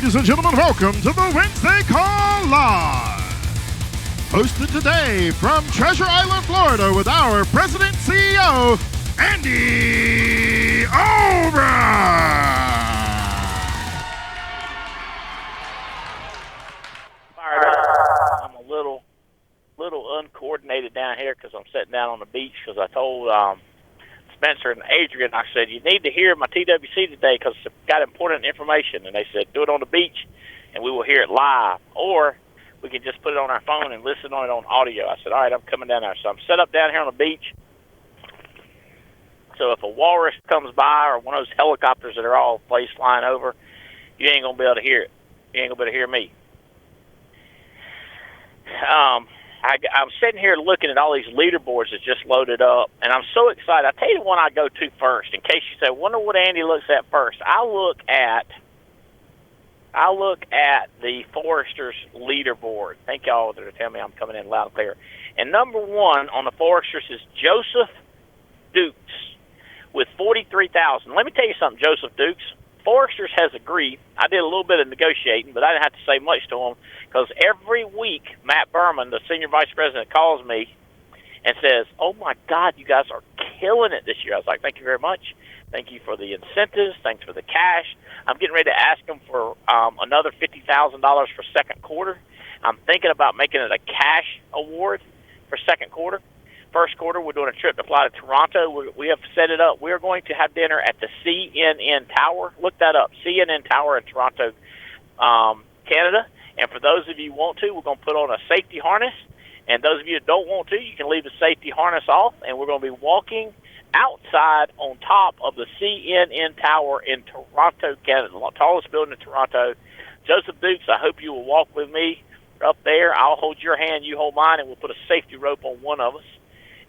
Ladies and gentlemen, welcome to the Wednesday Call Live. Hosted today from Treasure Island, Florida with our President CEO, Andy Albright. I'm a little uncoordinated down here because I'm sitting down on the beach because I told Spencer and Adrian, I said, you need to hear my TWC today because it's got important information. And they said, do it on the beach and we will hear it live. Or we can just put it on our phone and listen on it on audio. I said, all right, I'm coming down there. So I'm set up down here on the beach. So if a walrus comes by or one of those helicopters that are all placed flying over, you ain't going to be able to hear it. You ain't going to be able to hear me. I'm sitting here looking at all these leaderboards that just loaded up, and I'm so excited. I'll tell you the one I go to first, in case you say, wonder what Andy looks at first. I look at the Foresters leaderboard. Thank y'all that are telling me I'm coming in loud and clear. And number one on the Foresters is Joseph Dukes with 43,000. Let me tell you something, Joseph Dukes. Foresters has agreed. I did a little bit of negotiating, but I didn't have to say much to them because every week Matt Berman, the senior vice president, calls me and says, oh, my God, you guys are killing it this year. I was like, thank you very much. Thank you for the incentives. Thanks for the cash. I'm getting ready to ask them for another $50,000 for second quarter. I'm thinking about making it a cash award for second quarter. First quarter, we're doing a trip to fly to Toronto. We have set it up. We're going to have dinner at the CNN Tower. Look that up, CNN Tower in Toronto, Canada. And for those of you who want to, we're going to put on a safety harness. And those of you that don't want to, you can leave the safety harness off. And we're going to be walking outside on top of the CNN Tower in Toronto, Canada, the tallest building in Toronto. Joseph Dukes, I hope you will walk with me up there. I'll hold your hand, you hold mine, and we'll put a safety rope on one of us.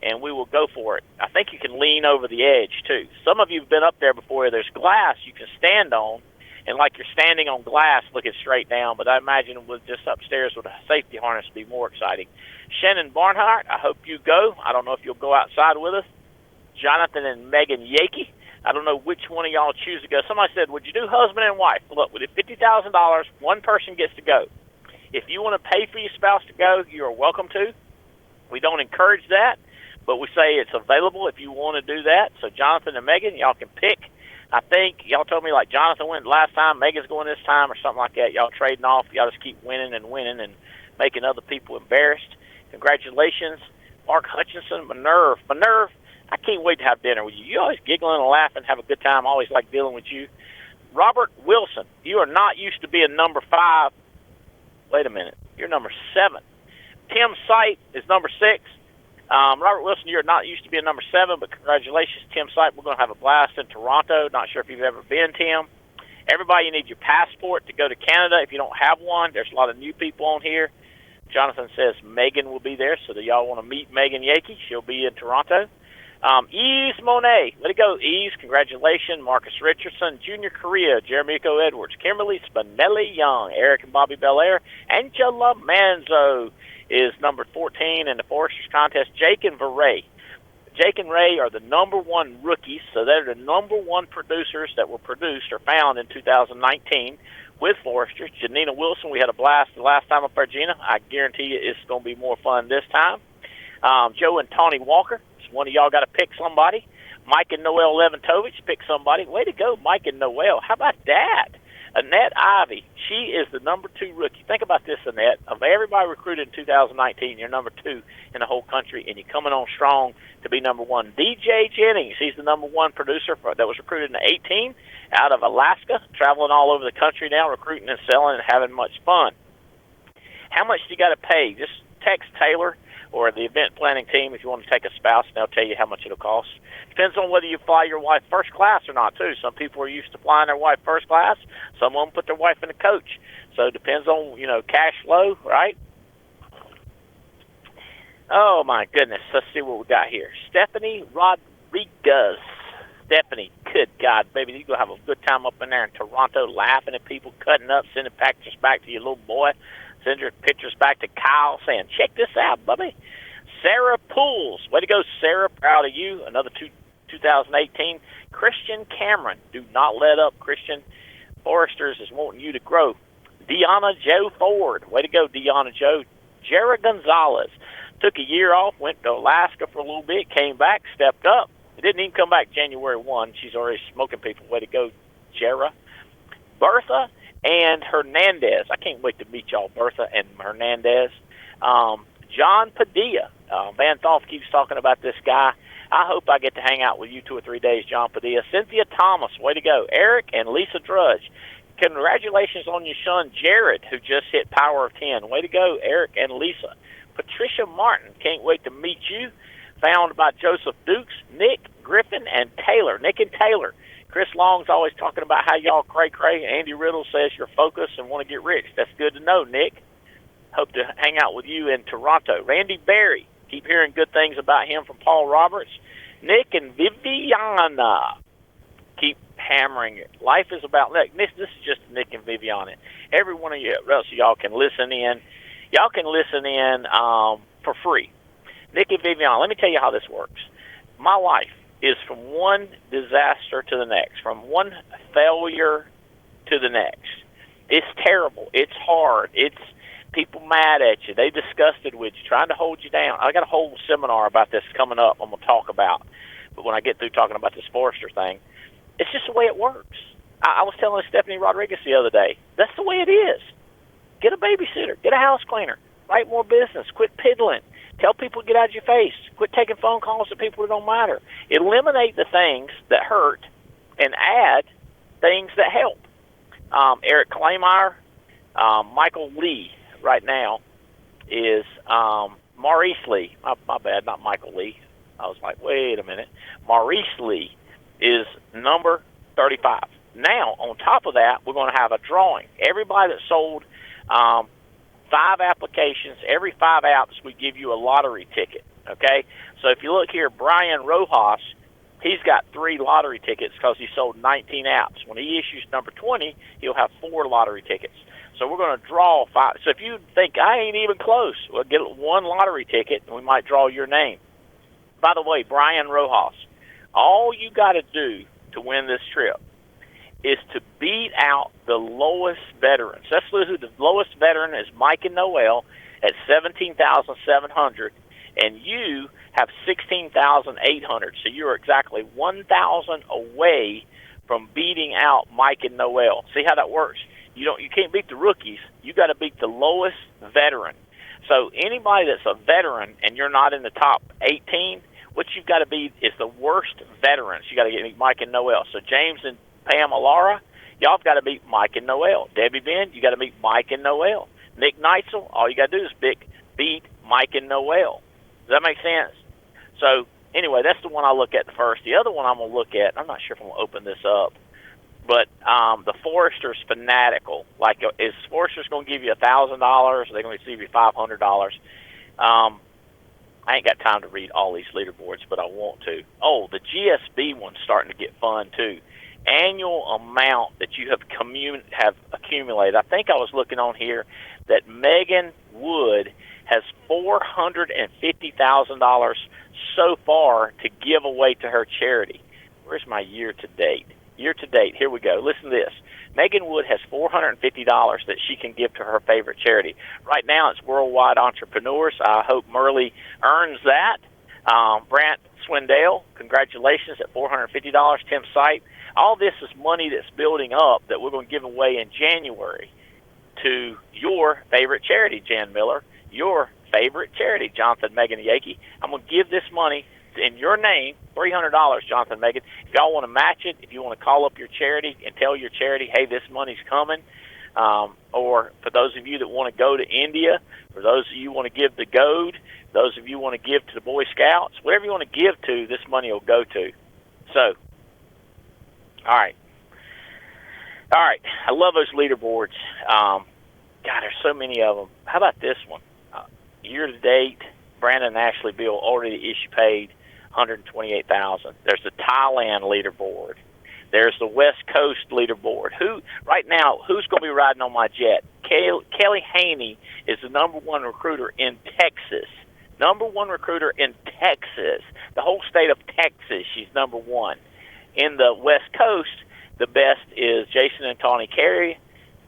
And we will go for it. I think you can lean over the edge, too. Some of you have been up there before. There's glass you can stand on, and like you're standing on glass looking straight down, but I imagine with just upstairs with a safety harness would be more exciting. Shannon Barnhart, I hope you go. I don't know if you'll go outside with us. Jonathan and Megan Yakey, I don't know which one of y'all choose to go. Somebody said, would you do husband and wife? Look, with $50,000, one person gets to go. If you want to pay for your spouse to go, you are welcome to. We don't encourage that. But we say it's available if you want to do that. So Jonathan and Megan, y'all can pick. I think y'all told me like Jonathan went last time, Megan's going this time or something like that. Y'all trading off. Y'all just keep winning and making other people embarrassed. Congratulations. Mark Hutchinson, Minerve, I can't wait to have dinner with you. You always giggling and laughing, have a good time. I always like dealing with you. Robert Wilson, you are not used to being number 5. Wait a minute. You're number 7. Tim Sight is number 6. Robert Wilson, you're not used to being number 7, but congratulations, Tim Sight. We're going to have a blast in Toronto. Not sure if you've ever been, Tim. Everybody, you need your passport to go to Canada. If you don't have one, there's a lot of new people on here. Jonathan says Megan will be there, so do y'all want to meet Megan Yakey? She'll be in Toronto. Ease Monet, let it go, Ease. Congratulations, Marcus Richardson, Junior Korea, Jeremy Edwards, Kimberly Spinelli Young, Eric and Bobby Belair, Angela Manzo is number 14 in the Foresters contest. Jake and Ray. Jake and Ray are the number 1 rookies, so they're the number 1 producers that were produced or found in 2019 with Foresters. Janina Wilson, we had a blast the last time up there, Gina. I guarantee you it's going to be more fun this time. Joe and Tawny Walker, so one of y'all got to pick somebody. Mike and Noel Leventovich, pick somebody. Way to go, Mike and Noel. How about that? Annette Ivy, she is the number 2 rookie. Think about this, Annette. Of everybody recruited in 2019, you're number 2 in the whole country, and you're coming on strong to be number 1. DJ Jennings, he's the number 1 producer that was recruited in 18 out of Alaska, traveling all over the country now, recruiting and selling and having much fun. How much do you got to pay? Just text Taylor or the event planning team if you want to take a spouse, and they'll tell you how much it'll cost. Depends on whether you fly your wife first class or not, too. Some people are used to flying their wife first class. Some of them put their wife in a coach. So it depends on, cash flow, right? Oh, my goodness. Let's see what we got here. Stephanie Rodriguez. Stephanie, good God, baby, you're going to have a good time up in there in Toronto laughing at people, cutting up, sending pictures back to your little boy. Send your pictures back to Kyle saying, check this out, Bubby. Sarah Pools. Way to go, Sarah. Proud of you. Another 2018. Christian Cameron. Do not let up, Christian. Foresters is wanting you to grow. Deanna Joe Ford. Way to go, Deanna Joe. Jera Gonzalez. Took a year off, went to Alaska for a little bit, came back, stepped up. Didn't even come back January 1. She's already smoking people. Way to go, Jera. Bertha and Hernandez. I can't wait to meet y'all, Bertha and Hernandez. John Padilla. Van Thoff keeps talking about this guy. I hope I get to hang out with you 2 or 3 days, John Padilla. Cynthia Thomas. Way to go. Eric and Lisa Drudge. Congratulations on your son, Jared, who just hit Power of 10. Way to go, Eric and Lisa. Patricia Martin. Can't wait to meet you. Found by Joseph Dukes, Nick, Griffin, and Taylor. Nick and Taylor. Chris Long's always talking about how y'all cray-cray. Andy Riddle says you're focused and want to get rich. That's good to know, Nick. Hope to hang out with you in Toronto. Randy Berry. Keep hearing good things about him from Paul Roberts. Nick and Viviana. Keep hammering it. Life is about this is just Nick and Viviana. Every one of you, rest of y'all can listen in. Y'all can listen in for free. Nick and Viviana, let me tell you how this works. My life is from one disaster to the next, from one failure to the next. It's terrible. It's hard. It's people mad at you. They disgusted with you, trying to hold you down. I got a whole seminar about this coming up I'm going to talk about. But when I get through talking about this Forester thing, it's just the way it works. I was telling Stephanie Rodriguez the other day, that's the way it is. Get a babysitter. Get a house cleaner. Write more business. Quit piddling. Tell people to get out of your face. Quit taking phone calls to people who don't matter. Eliminate the things that hurt and add things that help. Eric Kleinmeyer, Michael Lee right now is Maurice Lee. My bad, not Michael Lee. I was like, wait a minute. Maurice Lee is number 35. Now, on top of that, we're going to have a drawing. Everybody that sold 5 applications, every 5 apps, we give you a lottery ticket, okay? So if you look here, Brian Rojas, he's got 3 lottery tickets because he sold 19 apps. When he issues number 20, he'll have 4 lottery tickets. So we're going to draw 5. So if you think, I ain't even close, we'll get 1 lottery ticket, and we might draw your name. By the way, Brian Rojas, all you got to do to win this trip is to beat out the lowest veterans. That's who the lowest veteran is, Mike and Noel, at 17,700, and you have 16,800. So you're exactly 1,000 away from beating out Mike and Noel. See how that works? You can't beat the rookies. You got to beat the lowest veteran. So anybody that's a veteran and you're not in the top 18, what you've got to be is the worst veterans. You got to get Mike and Noel. So James and Pam Alara, y'all have got to beat Mike and Noel. Debbie Ben, you got to beat Mike and Noel. Nick Neitzel, all you got to do is beat Mike and Noel. Does that make sense? So anyway, that's the one I look at first. The other one I'm going to look at, I'm not sure if I'm going to open this up, but the Forester's Fanatical. Like, is Forester's going to give you $1,000? Or are they going to give you $500? I ain't got time to read all these leaderboards, but I want to. Oh, the GSB one's starting to get fun, too. Annual amount that you have accumulated. I think I was looking on here that Megan Wood has $450,000 so far to give away to her charity. Where's my year-to-date? Year-to-date, here we go. Listen to this. Megan Wood has $450 that she can give to her favorite charity. Right now, it's Worldwide Entrepreneurs. I hope Merle earns that. Brant Swindell, congratulations at $450. Tim Sipe. All this is money that's building up that we're going to give away in January to your favorite charity, Jan Miller, your favorite charity, Jonathan, Megan, and Yakey. I'm going to give this money in your name, $300, Jonathan, Megan. If y'all want to match it, if you want to call up your charity and tell your charity, hey, this money's coming, or for those of you that want to go to India, for those of you who want to give to Goad, those of you who want to give to the Boy Scouts, whatever you want to give to, this money will go to. So, all right. I love those leaderboards. God, there's so many of them. How about this one? Year to date, Brandon and Ashley Bill already paid $128,000. There's the Thailand leaderboard. There's the West Coast leaderboard. Right now, who's going to be riding on my jet? Kelly Haney is the number 1 recruiter in Texas. Number 1 recruiter in Texas. The whole state of Texas, she's number 1. In the West Coast, the best is Jason and Tawny Carey,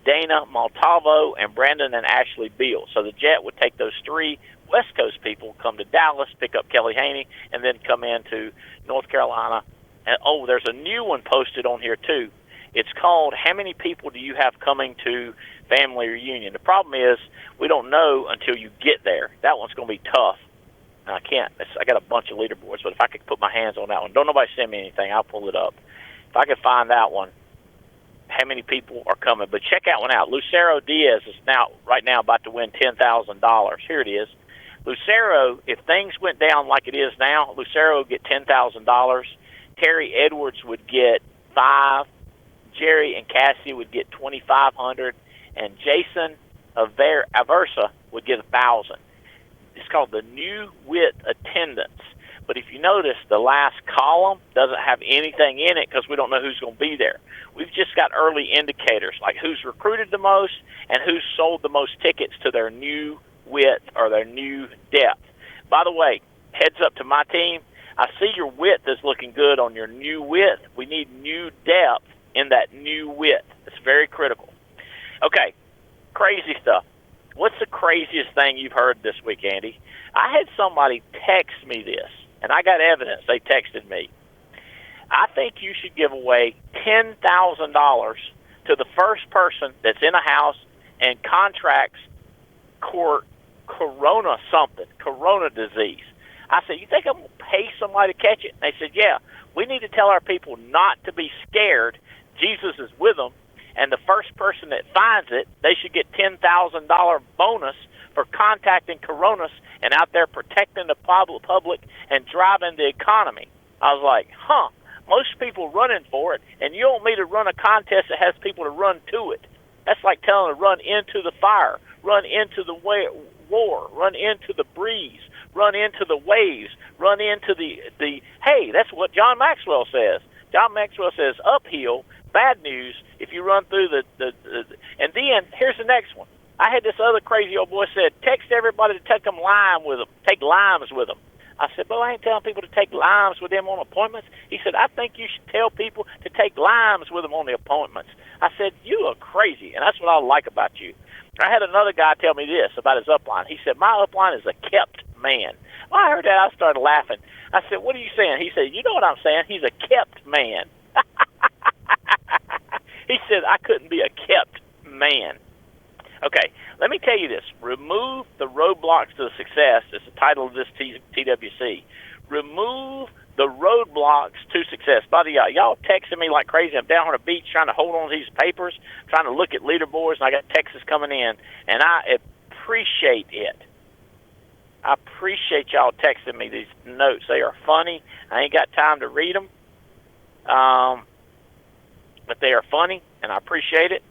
Dana Maltavo, and Brandon and Ashley Beal. So the Jet would take those 3 West Coast people, come to Dallas, pick up Kelly Haney, and then come into North Carolina. And, there's a new one posted on here, too. It's called, How Many People Do You Have Coming to Family Reunion? The problem is we don't know until you get there. That one's going to be tough. And I got a bunch of leaderboards, but if I could put my hands on that one, don't nobody send me anything, I'll pull it up. If I could find that one, how many people are coming? But check that one out. Lucero Diaz is right now about to win $10,000. Here it is. Lucero, if things went down like it is now, Lucero would get $10,000. Terry Edwards would get $5,000. Jerry and Cassie would get $2,500, and Jason Aversa would get $1,000. It's called the New Wit Attendance. But if you notice, the last column doesn't have anything in it because we don't know who's going to be there. We've just got early indicators, like who's recruited the most and who's sold the most tickets to their new wit or their new depth. By the way, heads up to my team, I see your width is looking good on your new width. We need new depth in that new width. It's very critical. Okay, crazy stuff. What's the craziest thing you've heard this week, Andy? I had somebody text me this, and I got evidence. They texted me. I think you should give away $10,000 to the first person that's in a house and contracts corona disease. I said, you think I'm going to pay somebody to catch it? And they said, yeah. We need to tell our people not to be scared. Jesus is with them, and the first person that finds it, they should get $10,000 bonus for contacting coronas and out there protecting the public and driving the economy. I was like, most people running for it, and you want me to run a contest that has people to run to it. That's like telling them to run into the fire, run into the war, run into the breeze, run into the waves, run into the hey, that's what John Maxwell says. John Maxwell says uphill, bad news if you run through the and then here's the next one. I had this other crazy old boy said, text everybody to take limes with them. I said, but I ain't telling people to take limes with them on appointments. He said, I think you should tell people to take limes with them on the appointments. I said, you are crazy, and that's what I like about you. I had another guy tell me this about his upline. He said, my upline is a kept man. When I heard that, I started laughing. I said, what are you saying? He said, you know what I'm saying? He's a kept man. He said, I couldn't be a kept man. Okay, let me tell you this. Remove the roadblocks to success is the title of this TWC. Remove the roadblocks to success. By the way, y'all texting me like crazy. I'm down on the beach trying to hold on to these papers, trying to look at leaderboards, and I got texts coming in, and I appreciate it. I appreciate y'all texting me these notes. They are funny. I ain't got time to read them, but they are funny, and I appreciate it.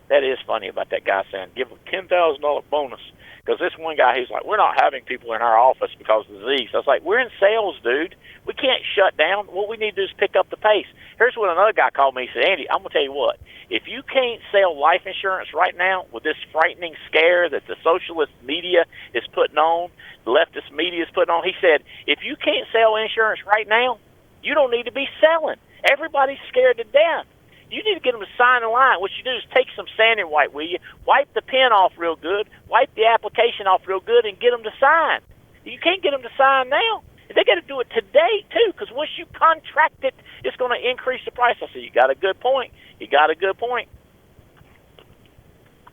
That is funny about that guy saying, give him $10,000 bonus. Because this one guy, he's like, we're not having people in our office because of the disease. I was like, we're in sales, dude. We can't shut down. What we need to do is pick up the pace. Here's what another guy called me. He said, Andy, I'm going to tell you what. If you can't sell life insurance right now with this frightening scare that the socialist media is putting on, the leftist media is putting on, he said, if you can't sell insurance right now, you don't need to be selling. Everybody's scared to death. You need to get them to sign the line. What you do is take some sanding wipe, will you? Wipe the pen off real good, wipe the application off real good, and get them to sign. You can't get them to sign now. They got to do it today, too, because once you contract it, it's going to increase the price. I said, you got a good point. You got a good point.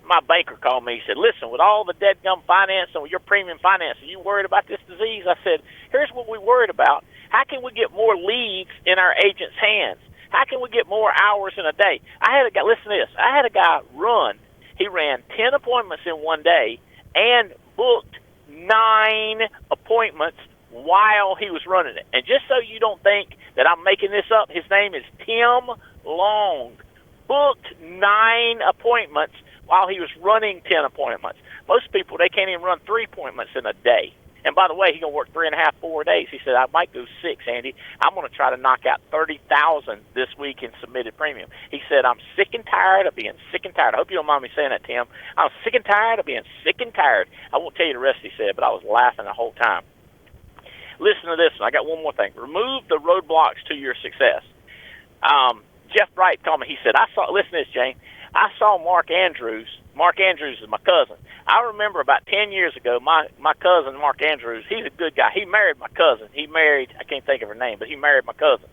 My banker called me. He said, listen, with all the dead-gum finance and with your premium finance, are you worried about this disease? I said, here's what we're worried about. How can we get more leads in our agents' hands? How can we get more hours in a day? I had a guy, listen to this. I had a guy run. He ran 10 appointments in one day and booked 9 appointments while he was running it. And just so you don't think that I'm making this up, his name is Tim Long. Booked 9 appointments while he was running 10 appointments. Most people, they can't even run 3 appointments in a day. And by the way, he's going to work 3.5, 4 days. He said, I might go 6, Andy. I'm going to try to knock out 30,000 this week in submitted premium. He said, I'm sick and tired of being sick and tired. I hope you don't mind me saying that, Tim. I'm sick and tired of being sick and tired. I won't tell you the rest he said, but I was laughing the whole time. Listen to this one. I got one more thing. Remove the roadblocks to your success. Jeff Bright told me, he said, listen to this, Jane. I saw Mark Andrews. Mark Andrews is my cousin. I remember about 10 years ago, my cousin, Mark Andrews, he's a good guy. He married my cousin. I can't think of her name, but he married my cousin.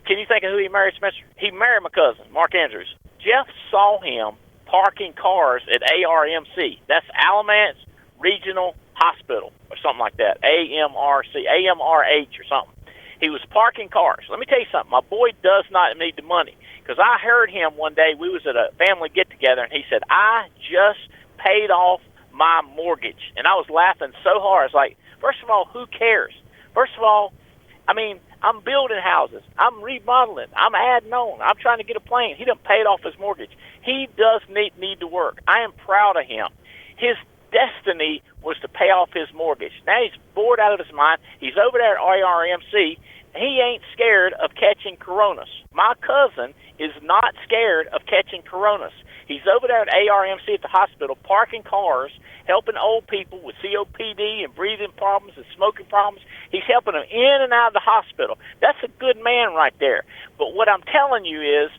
Can you think of who he married, Spencer? He married my cousin, Mark Andrews. Jeff saw him parking cars at ARMC. That's Alamance Regional Hospital or something like that. AMRH or something. He was parking cars. Let me tell you something. My boy does not need the money, because I heard him one day. We was at a family get-together, and he said, I just paid off my mortgage. And I was laughing so hard. I was like, first of all, who cares? First of all, I mean, I'm building houses. I'm remodeling. I'm adding on. I'm trying to get a plane. He done paid off his mortgage. He does need to work. I am proud of him. His destiny was to pay off his mortgage. Now he's bored out of his mind. He's over there at IRMC. He ain't scared of catching coronas. My cousin is not scared of catching coronas. He's over there at ARMC at the hospital parking cars, helping old people with COPD and breathing problems and smoking problems. He's helping them in and out of the hospital. That's a good man right there. But what I'm telling you is,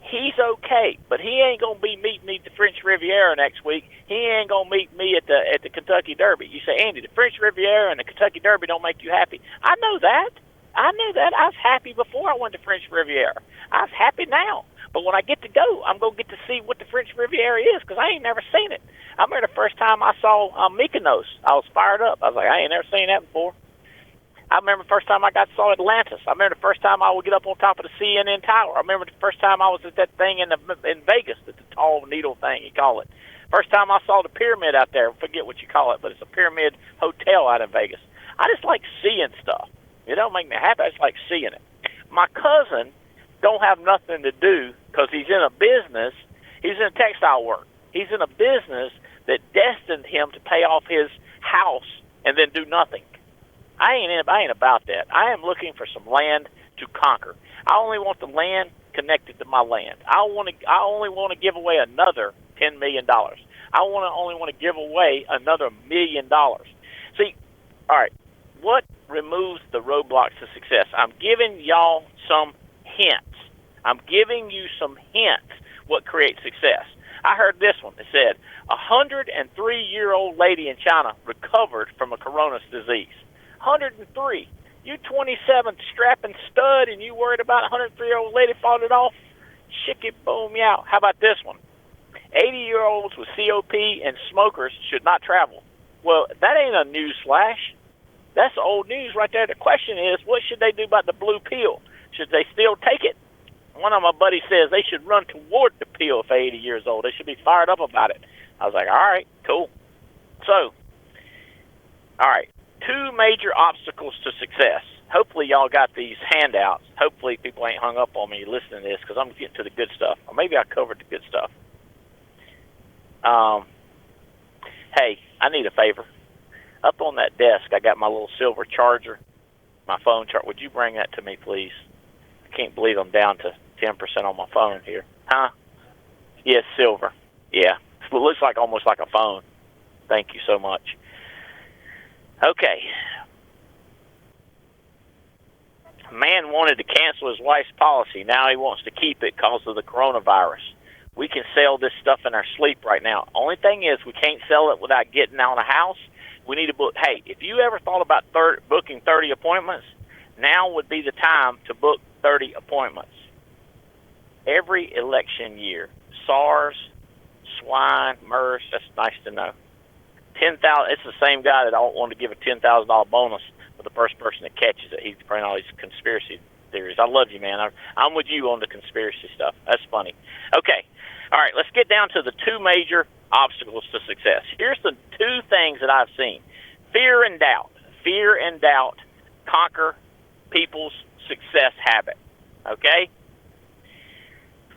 he's okay, but he ain't going to be meeting me at the French Riviera next week. He ain't going to meet me at the Kentucky Derby. You say, Andy, the French Riviera and the Kentucky Derby don't make you happy. I know that. I knew that. I was happy before I went to French Riviera. I was happy now. But when I get to go, I'm going to get to see what the French Riviera is, because I ain't never seen it. I remember the first time I saw Mykonos, I was fired up. I was like, I ain't never seen that before. I remember the first time I saw Atlantis. I remember the first time I would get up on top of the CNN Tower. I remember the first time I was at that thing in Vegas, the tall needle thing, you call it. First time I saw the pyramid out there. Forget what you call it, but it's a pyramid hotel out in Vegas. I just like seeing stuff. It don't make me happy. I just like seeing it. My cousin don't have nothing to do because he's in a business. He's in textile work. He's in a business that destined him to pay off his house and then do nothing. I ain't about that. I am looking for some land to conquer. I only want the land connected to my land. I only want to give away another $10 million. I only want to give away another $1 million. See, all right, what removes the roadblocks to success? I'm giving y'all some hints. I'm giving you some hints what creates success. I heard this one. It said, a 103-year-old lady in China recovered from a coronavirus disease. 103. You 27 strapping stud, and you worried about a 103-year-old lady falling off? Chicky boom meow. How about this one? 80-year-olds with COP and smokers should not travel. Well, that ain't a news flash. That's old news right there. The question is, what should they do about the blue pill? Should they still take it? One of my buddies says they should run toward the pill if they're 80 years old. They should be fired up about it. I was like, all right, cool. So, all right, 2 major obstacles to success. Hopefully y'all got these handouts. Hopefully people ain't hung up on me listening to this, because I'm getting to the good stuff. Or maybe I covered the good stuff. Hey, I need a favor. Up on that desk, I got my little silver charger, my phone charger. Would you bring that to me, please? I can't believe I'm down to 10% on my phone here. Huh? Yes, silver. Yeah. It looks like almost like a phone. Thank you so much. Okay. A man wanted to cancel his wife's policy. Now he wants to keep it because of the coronavirus. We can sell this stuff in our sleep right now. Only thing is, we can't sell it without getting out of the house. We need to book. Hey, if you ever thought about booking 30 appointments, now would be the time to book 30 appointments. Every election year, SARS, swine, MERS, that's nice to know. 10,000. It's the same guy that I don't want to give a $10,000 bonus for the first person that catches it. He's playing all these conspiracy theories. I love you, man. I'm with you on the conspiracy stuff. That's funny. Okay. All right, let's get down to the 2 major obstacles to success. Here's the 2 things that I've seen. Fear and doubt. Fear and doubt conquer people's success habit. Okay?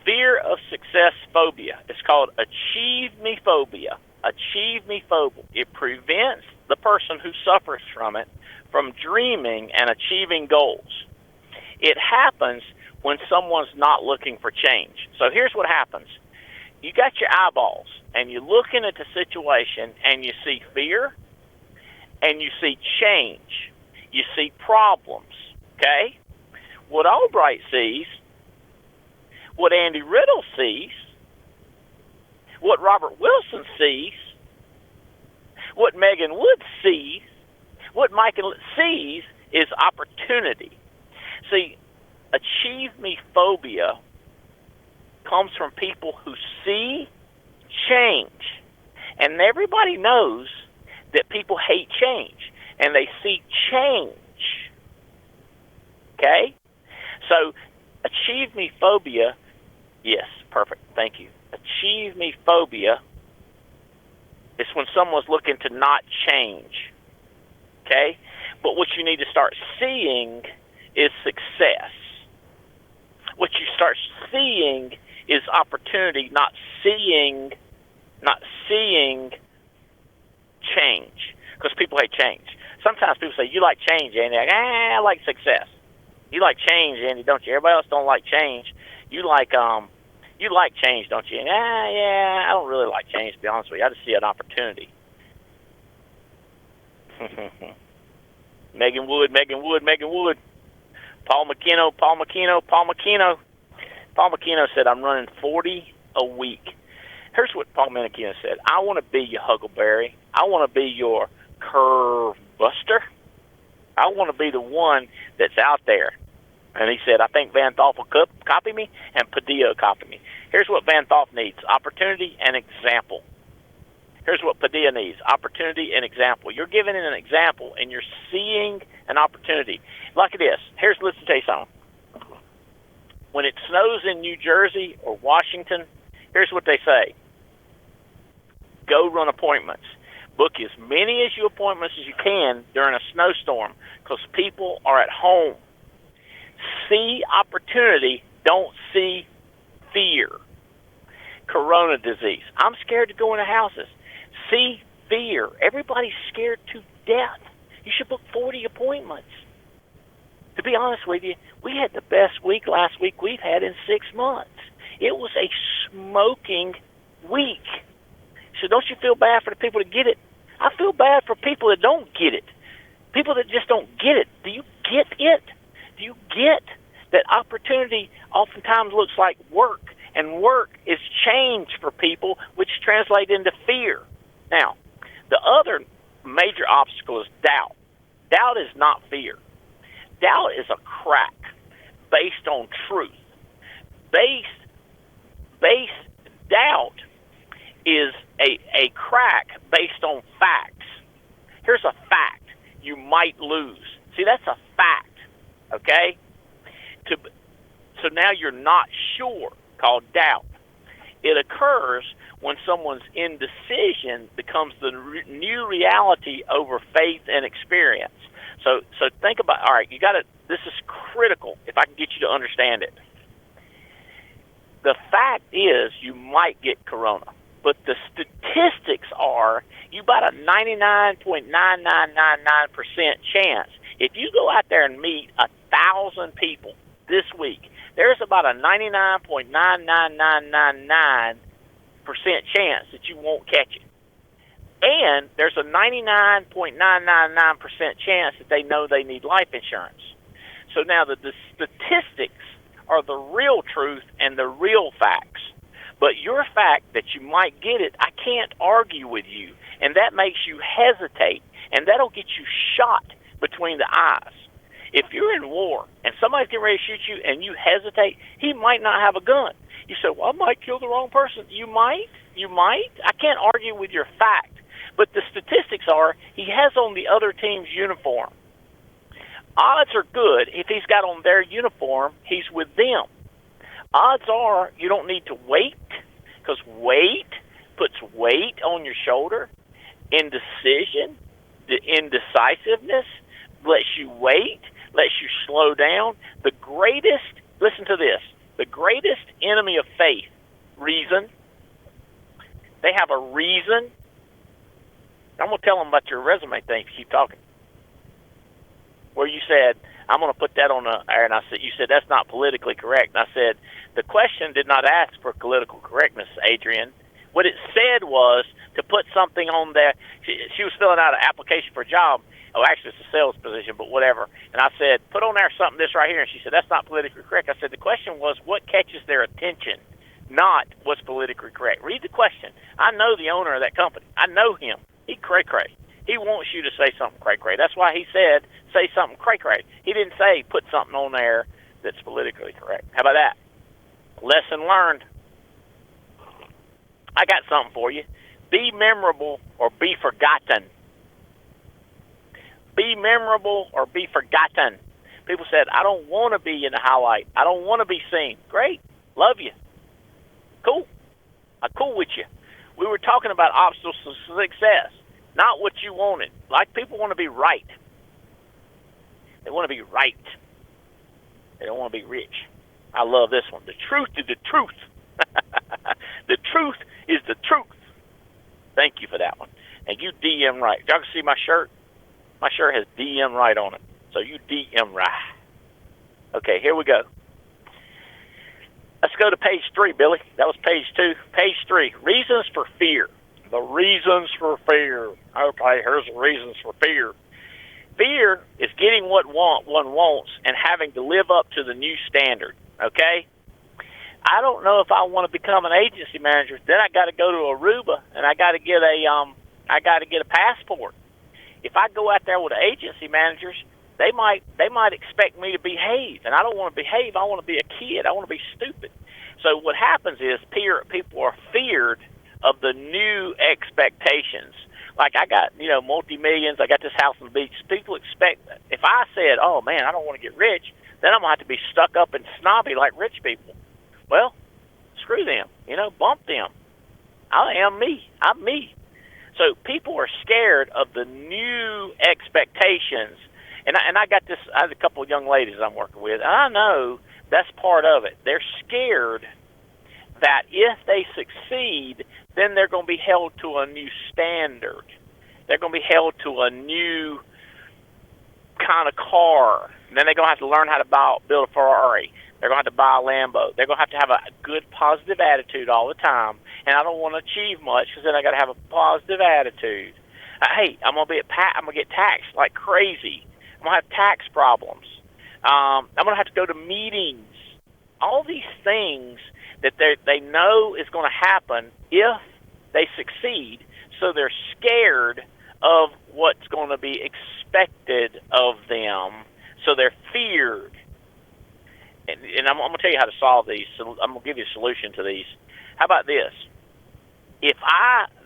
Fear of success phobia. It's called achieve me phobia. Achieve me phobia. It prevents the person who suffers from it from dreaming and achieving goals. It happens when someone's not looking for change. So here's what happens. You got your eyeballs, and you're looking at the situation, and you see fear, and you see change. You see problems, okay? what Albright sees, what Andy Riddle sees, what Robert Wilson sees, what Megan Wood sees, what Michael sees is opportunity. See, achieve me phobia comes from people who see change. And everybody knows that people hate change, and they see change. Okay? So, achieve me phobia, yes, perfect, thank you. Achieve me phobia is when someone's looking to not change. Okay? But what you need to start seeing is success. What you start seeing is opportunity, not seeing change. Because people hate change. Sometimes people say, you like change, Andy. I like success. You like change, Andy, don't you? Everybody else don't like change. You like change, don't you? And, yeah, I don't really like change, to be honest with you. I just see an opportunity. Megan Wood. Paul McKenna said, I'm running 40 a week. Here's what Paul McKenna said. I want to be your Huckleberry. I want to be your curve buster. I want to be the one that's out there. And he said, I think Van Thoff will copy me and Padilla will copy me. Here's what Van Thoff needs, opportunity and example. Here's what Padilla needs, opportunity and example. You're giving an example, and you're seeing an opportunity. Like it is. Listen to you something. When it snows in New Jersey or Washington, here's what they say. Go run appointments. Book as many appointments as you can during a snowstorm because people are at home. See opportunity, don't see fear. Corona disease. I'm scared to go into houses. See fear. Everybody's scared to death. You should book 40 appointments. To be honest with you, we had the best week last week we've had in 6 months. It was a smoking week. So don't you feel bad for the people that get it? I feel bad for people that don't get it. People that just don't get it. Do you get it? Do you get that opportunity oftentimes looks like work, and work is change for people, which translate into fear. Now, the other major obstacle is doubt. Doubt is not fear. Doubt is a crack based on truth. Base doubt is a crack based on facts. Here's a fact. You might lose. See, that's a fact, okay? So now you're not sure, called doubt. It occurs when someone's indecision becomes the new reality over faith and experience. So think about, all right, this is critical if I can get you to understand it. The fact is you might get corona, but the statistics are you got a 99.9999% chance. If you go out there and meet 1,000 people this week, there's about a 99.99999% chance that you won't catch it. And there's a 99.999% chance that they know they need life insurance. So now the statistics are the real truth and the real facts. But your fact that you might get it, I can't argue with you. And that makes you hesitate. And that'll get you shot between the eyes. If you're in war and somebody's getting ready to shoot you and you hesitate, he might not have a gun. You say, well, I might kill the wrong person. You might. I can't argue with your fact. But the statistics are he has on the other team's uniform. Odds are good if he's got on their uniform, he's with them. Odds are you don't need to wait because weight puts weight on your shoulder. Indecision, the indecisiveness lets you wait, lets you slow down. The greatest, listen to this, the greatest enemy of faith, reason. They have a reason. I'm going to tell them about your resume thing if you keep talking. Where you said, I'm going to put that on the air, and I said, you said that's not politically correct. And I said, the question did not ask for political correctness, Adrian. What it said was to put something on there. She was filling out an application for a job. Oh, actually, it's a sales position, but whatever. And I said, put on there something, this right here. And she said, that's not politically correct. I said, the question was, what catches their attention, not what's politically correct. Read the question. I know the owner of that company. I know him. He cray-cray. He wants you to say something cray-cray. That's why he said, say something cray-cray. He didn't say, put something on there that's politically correct. How about that? Lesson learned. I got something for you. Be memorable or be forgotten. Be memorable or be forgotten. People said, I don't want to be in the highlight. I don't want to be seen. Great. Love you. Cool. I'm cool with you. We were talking about obstacles to success, not what you wanted. Like, people want to be right. They want to be right. They don't want to be rich. I love this one. The truth is the truth. The truth is the truth. Thank you for that one. And you DM right. Y'all can see my shirt? My shirt has DM right on it. So you DM right. Okay, here we go. Let's go to page 3, Billy. That was page 2. Page 3, reasons for fear. The reasons for fear. Okay, here's the reasons for fear. Fear is getting what one wants and having to live up to the new standard, okay? I don't know if I want to become an agency manager. Then I got to go to Aruba and I got to get a passport. If I go out there with the agency managers, they might expect me to behave, and I don't want to behave. I want to be a kid. I want to be stupid. So what happens is people are feared of the new expectations. Like, I got, multi-millions. I got this house on the beach. People expect that. If I said, oh, man, I don't want to get rich, then I'm going to have to be stuck up and snobby like rich people. Well, screw them. Bump them. I am me. I'm me. So people are scared of the new expectations. And I got this. I have a couple of young ladies I'm working with, and I know that's part of it. They're scared that if they succeed, then they're going to be held to a new standard. They're going to be held to a new kind of car. And then they're going to have to learn how to build a Ferrari. They're going to have to buy a Lambo. They're going to have a good, positive attitude all the time. And I don't want to achieve much because then I got to have a positive attitude. Hey, I'm going to get taxed like crazy. I'm going to have tax problems. I'm going to have to go to meetings. All these things that they know is going to happen if they succeed, so they're scared of what's going to be expected of them, so they're feared. And I'm going to tell you how to solve these. So I'm going to give you a solution to these. How about this?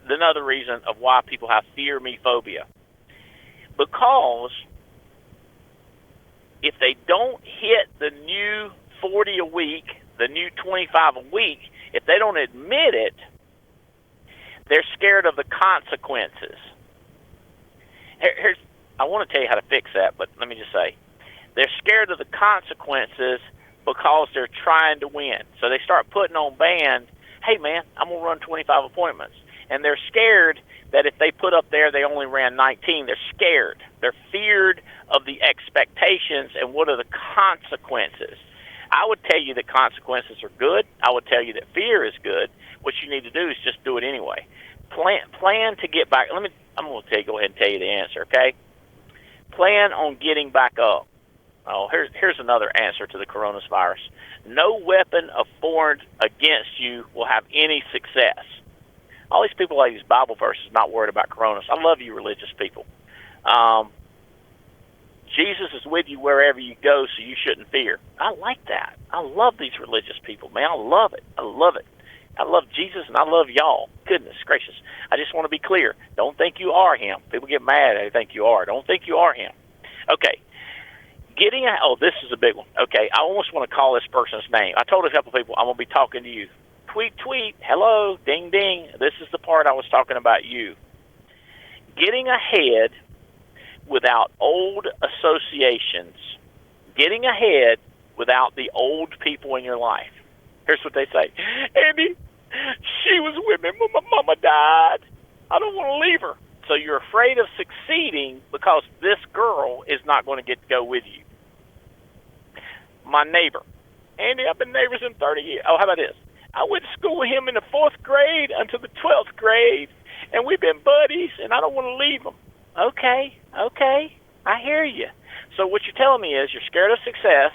Another reason of why people have fear-me phobia, because if they don't hit the new 40 a week, the new 25 a week, if they don't admit it, they're scared of the consequences. I want to tell you how to fix that, but let me just say, they're scared of the consequences because they're trying to win. So they start putting on band, hey, man, I'm going to run 25 appointments. And they're scared that if they put up there they only ran 19, they're scared. They're feared of the expectations and what are the consequences. I would tell you that consequences are good. I would tell you that fear is good. What you need to do is just do it anyway. Plan to get back. I'm going to go ahead and tell you the answer, okay? Plan on getting back up. Oh, here's another answer to the coronavirus. No weapon formed against you will have any success. All these people like these Bible verses not worried about coronas. I love you religious people. Jesus is with you wherever you go, so you shouldn't fear. I like that. I love these religious people, man. I love it. I love it. I love Jesus, and I love y'all. Goodness gracious. I just want to be clear. Don't think you are him. People get mad they think you are. Don't think you are him. Okay. This is a big one. Okay, I almost want to call this person's name. I told a couple of people I'm going to be talking to you. Tweet, hello, ding, ding. This is the part I was talking about you. Getting ahead without old associations. Getting ahead without the old people in your life. Here's what they say. Andy, she was with me when my mama died. I don't want to leave her. So you're afraid of succeeding because this girl is not going to get to go with you. My neighbor. Andy, I've been neighbors in 30 years. Oh, how about this? I went to school with him in the 4th grade until the 12th grade, and we've been buddies, and I don't want to leave him. Okay, I hear you. So what you're telling me is you're scared of success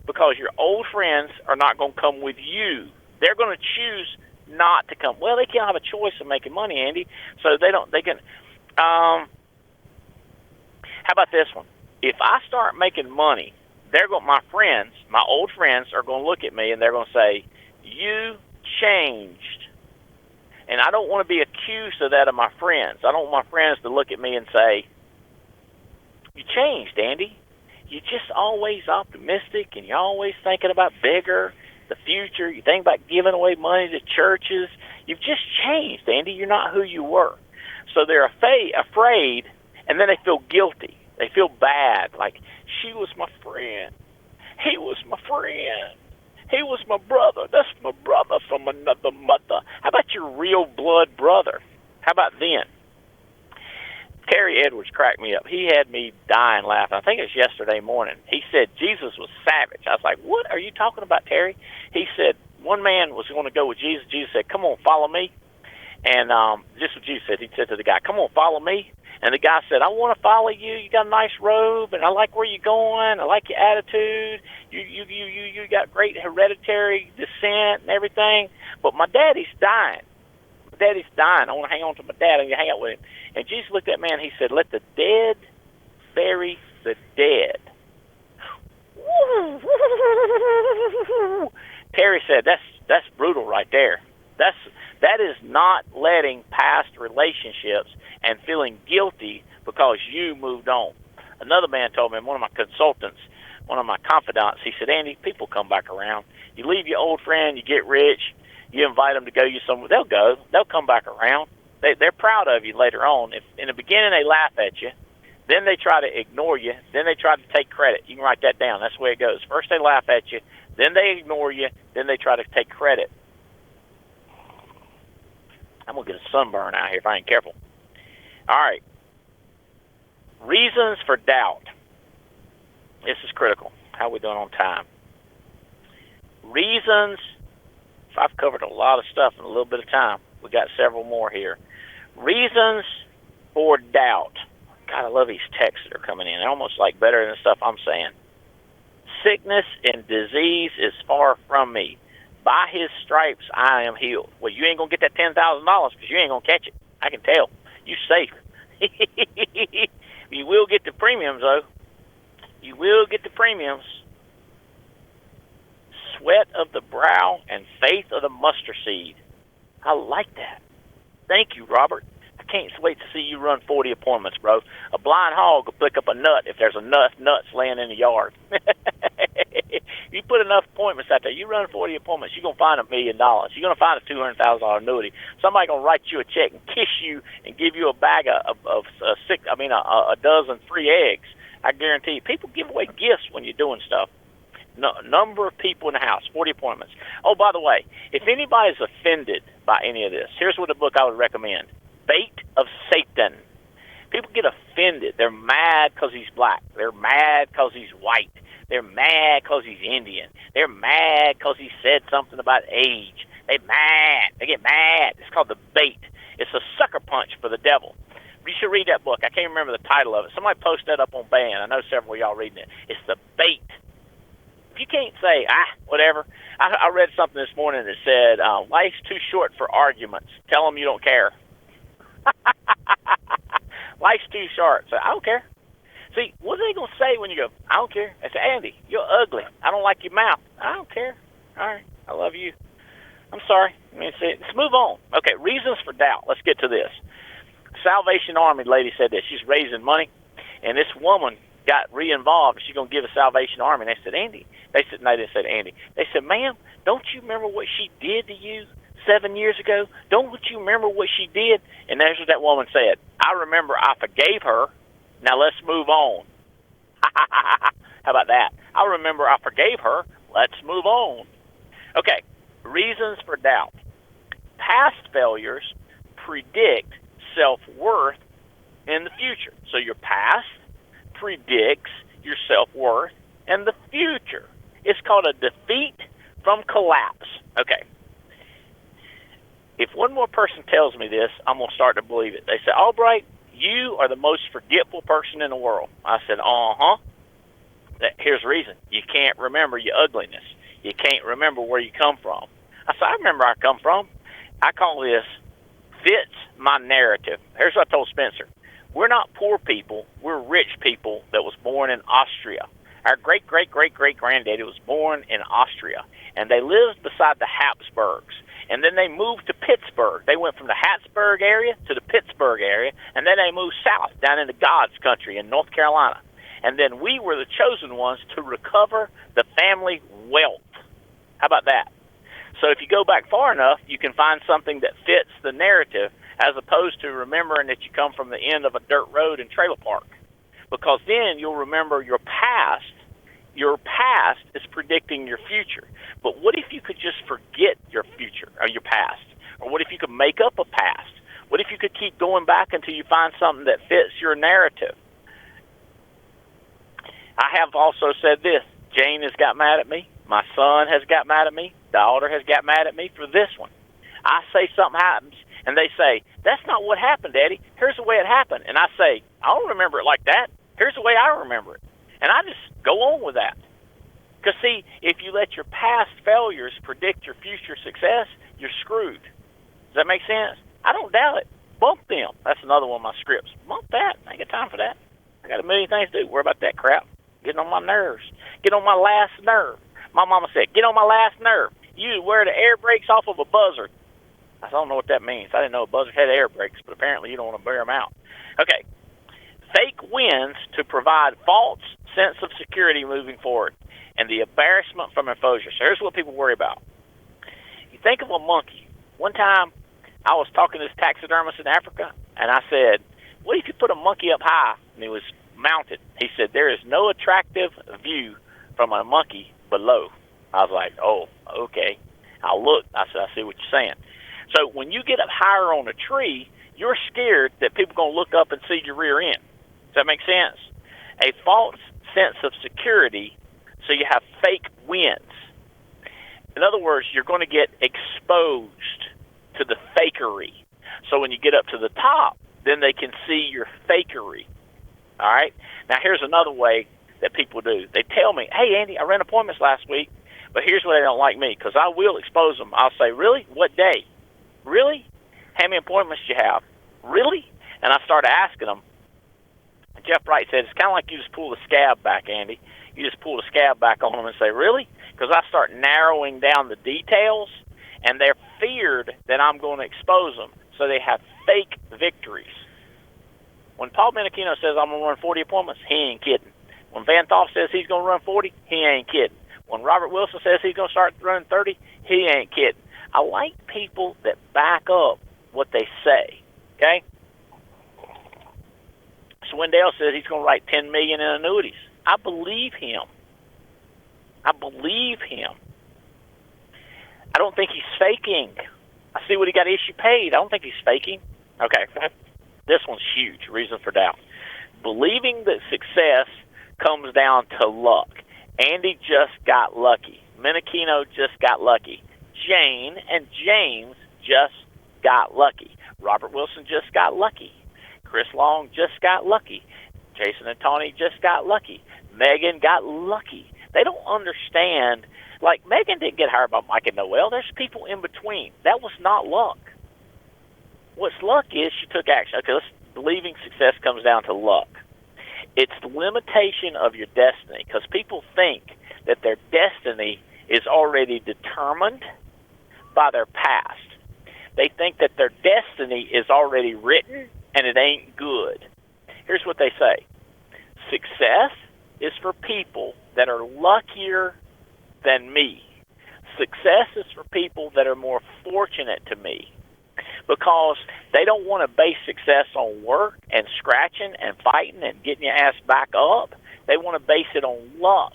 because your old friends are not going to come with you. They're going to choose not to come. Well, they can't have a choice of making money, Andy. So they don't. They can. How about this one? If I start making money, my friends, my old friends, are going to look at me and they're going to say, "You changed." And I don't want to be accused of that of my friends. I don't want my friends to look at me and say, "You changed, Andy. You're just always optimistic and you're always thinking about bigger, the future. You think about giving away money to churches. You've just changed, Andy. You're not who you were." So they're afraid, and then they feel guilty. They feel bad, like, she was my friend. He was my friend. He was my brother. That's my brother from another mother. How about your real blood brother? How about then? Terry Edwards cracked me up. He had me dying laughing. I think it was yesterday morning. He said Jesus was savage. I was like, what are you talking about, Terry? He said one man was going to go with Jesus. Jesus said, "Come on, follow me." And just what Jesus said. He said to the guy, "Come on, follow me." And the guy said, "I want to follow you. You got a nice robe, and I like where you're going. I like your attitude. You got great hereditary descent and everything. But my daddy's dying. My daddy's dying. I want to hang on to my dad and hang out with him." And Jesus looked at me and he said, "Let the dead bury the dead." Terry said, "That's brutal right there. That is not letting past relationships and feeling guilty because you moved on." Another man told me, one of my consultants, one of my confidants, he said, "Andy, people come back around. You leave your old friend, you get rich, you invite them to go you somewhere, they'll go. They'll come back around. They're proud of you later on. If in the beginning they laugh at you, then they try to ignore you, then they try to take credit." You can write that down. That's the way it goes. First they laugh at you, then they ignore you, then they try to take credit. I'm going to get a sunburn out here if I ain't careful. All right. Reasons for doubt. This is critical. How are we doing on time? Reasons. I've covered a lot of stuff in a little bit of time. We got several more here. Reasons for doubt. God, I love these texts that are coming in. They're almost like better than the stuff I'm saying. Sickness and disease is far from me. By his stripes, I am healed. Well, you ain't going to get that $10,000 because you ain't going to catch it. I can tell. You safe. You will get the premiums, though. You will get the premiums. Sweat of the brow and faith of the mustard seed. I like that. Thank you, Robert. I can't wait to see you run 40 appointments, bro. A blind hog will pick up a nut if there's enough nuts laying in the yard. You put enough appointments out there, you run 40 appointments, you're going to find $1 million. You're going to find a $200,000 annuity. Somebody's going to write you a check and kiss you and give you a bag of a dozen free eggs. I guarantee you. People give away gifts when you're doing stuff. No, number of people in the house, 40 appointments. Oh, by the way, if anybody's offended by any of this, here's what a book I would recommend. Bait of Satan. People get offended. They're mad because he's black. They're mad because he's white. They're mad because he's Indian. They're mad because he said something about age. They're mad. They get mad. It's called the bait. It's a sucker punch for the devil. You should read that book. I can't remember the title of it. Somebody post that up on Band. I know several of y'all reading it. It's the bait. If you can't say, whatever. I read something this morning that said, life's too short for arguments. Tell them you don't care. Life's too short. So I don't care. See, what are they going to say when you go, I don't care? They say, Andy, you're ugly. I don't like your mouth. I don't care. All right. I love you. I'm sorry. Let's move on. Okay, reasons for doubt. Let's get to this. Salvation Army lady said this. She's raising money, and this woman got re-involved. She's going to give a Salvation Army. And they said, Andy. They said, no, they said, Andy. They said, ma'am, don't you remember what she did to you 7 years ago? Don't you remember what she did? And that's what that woman said. I remember. I forgave her. Now let's move on. How about that? I remember. I forgave her. Let's move on. Okay, reasons for doubt. Past failures predict self-worth in the future. So your past predicts your self-worth in the future. It's called a defeat from collapse. Okay. If one more person tells me this, I'm going to start to believe it. They say, Albright, you are the most forgetful person in the world. I said, uh-huh. Here's the reason. You can't remember your ugliness. You can't remember where you come from. I said, I remember where I come from. I call this fits my narrative. Here's what I told Spencer. We're not poor people. We're rich people that was born in Austria. Our great-great-great-great-granddaddy was born in Austria, and they lived beside the Habsburgs. And then they moved to Pittsburgh. They went from the Habsburg area to the Pittsburgh area, and then they moved south down into God's country in North Carolina. And then we were the chosen ones to recover the family wealth. How about that? So if you go back far enough, you can find something that fits the narrative as opposed to remembering that you come from the end of a dirt road and trailer park. Because then you'll remember your past. Your past is predicting your future. But what if you could just forget your future or your past? Or what if you could make up a past? What if you could keep going back until you find something that fits your narrative? I have also said this. Jane has got mad at me. My son has got mad at me. Daughter has got mad at me for this one. I say something happens, and they say, that's not what happened, Daddy. Here's the way it happened. And I say, I don't remember it like that. Here's the way I remember it. And I just go on with that. Because, see, if you let your past failures predict your future success, you're screwed. Does that make sense? I don't doubt it. Bump them. That's another one of my scripts. Bump that. I ain't got time for that. I got a million things to do. Worry about that crap. Getting on my nerves. Get on my last nerve. My mama said, get on my last nerve. You wear the air brakes off of a buzzard. I don't know what that means. I didn't know a buzzard had air brakes, but apparently you don't want to wear them out. Okay. Fake wins to provide false sense of security moving forward and the embarrassment from exposure. So here's what people worry about. You think of a monkey. One time I was talking to this taxidermist in Africa, and I said, what if you put a monkey up high and he was mounted? He said, there is no attractive view from a monkey below. I was like, oh, okay. I'll look. I said, I see what you're saying. So when you get up higher on a tree, you're scared that people are going to look up and see your rear end. Does that make sense? A false sense of security, so you have fake wins. In other words, you're going to get exposed to the fakery. So when you get up to the top, then they can see your fakery. All right? Now, here's another way that people do. They tell me, hey, Andy, I ran appointments last week, but here's why they don't like me, because I will expose them. I'll say, really? What day? Really? How many appointments do you have? Really? And I started asking them. Jeff Wright said, it's kind of like you just pull the scab back, Andy. You just pull the scab back on them and say, really? Because I start narrowing down the details, and they're feared that I'm going to expose them. So they have fake victories. When Paul Menachino says, I'm going to run 40 appointments, he ain't kidding. When Van Thoff says he's going to run 40, he ain't kidding. When Robert Wilson says he's going to start running 30, he ain't kidding. I like people that back up what they say, okay? Swindell says he's going to write $10 million in annuities. I believe him. I believe him. I don't think he's faking. I see what he got issue paid. I don't think he's faking. Okay, this one's huge. Reason for doubt. Believing that success comes down to luck. Andy just got lucky. Menachino just got lucky. Jane and James just got lucky. Robert Wilson just got lucky. Chris Long just got lucky. Jason and Tony just got lucky. Megan got lucky. They don't understand. Like, Megan didn't get hired by Mike and Noel. There's people in between. That was not luck. What's luck is she took action. Okay, believing success comes down to luck. It's the limitation of your destiny, because people think that their destiny is already determined by their past. They think that their destiny is already written and it ain't good. Here's what they say. Success is for people that are luckier than me. Success is for people that are more fortunate to me, because they don't want to base success on work and scratching and fighting and getting your ass back up. They want to base it on luck.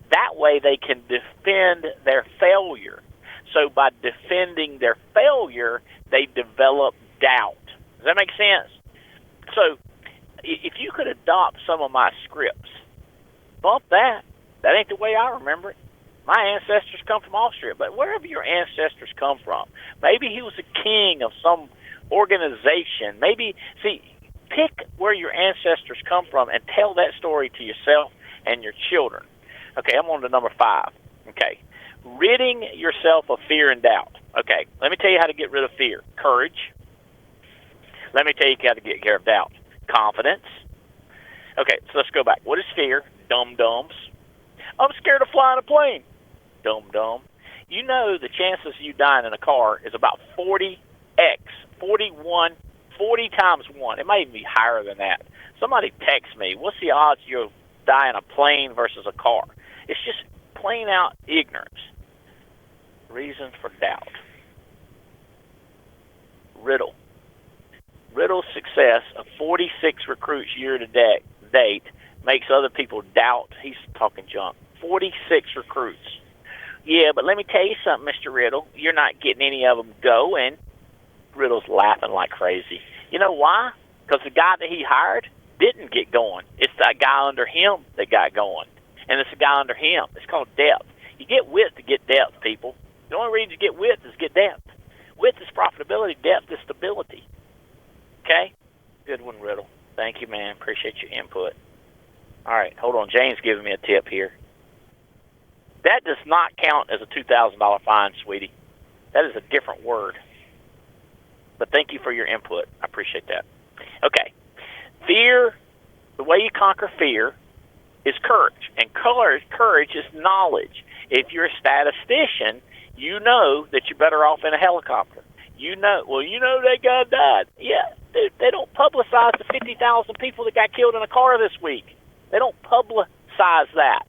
That way they can defend their failure. So by defending their failure, they develop doubt. Does that make sense? So if you could adopt some of my scripts, bump that. That ain't the way I remember it. My ancestors come from Austria, but wherever your ancestors come from, maybe he was a king of some organization. Maybe, see, pick where your ancestors come from and tell that story to yourself and your children. Okay, I'm on to number 5. Okay, ridding yourself of fear and doubt. Okay, let me tell you how to get rid of fear. Courage. Let me tell you how to get rid of doubt. Confidence. Okay, so let's go back. What is fear? Dum-dums. I'm scared of flying a plane. Dum-dum. You know the chances of you dying in a car is about 40x, 40 times 1. It might even be higher than that. Somebody text me, what's the odds you'll die in a plane versus a car? It's just plain out ignorance. Reason for doubt. Riddle. Riddle's success of 46 recruits year to date makes other people doubt he's talking junk. 46 recruits. Yeah, but let me tell you something, Mr. Riddle. You're not getting any of them going. Riddle's laughing like crazy. You know why? Because the guy that he hired didn't get going. It's that guy under him that got going. And it's the guy under him. It's called depth. You get width to get depth, people. The only reason you get width is get depth. Width is profitability. Depth is stability. Okay? Good one, Riddle. Thank you, man. Appreciate your input. All right, hold on. Jane's giving me a tip here. That does not count as a $2,000 fine, sweetie. That is a different word. But thank you for your input. I appreciate that. Okay. Fear, the way you conquer fear is courage. And courage is knowledge. If you're a statistician, you know that you're better off in a helicopter. You know that guy died. Yeah, they don't publicize the 50,000 people that got killed in a car this week. They don't publicize that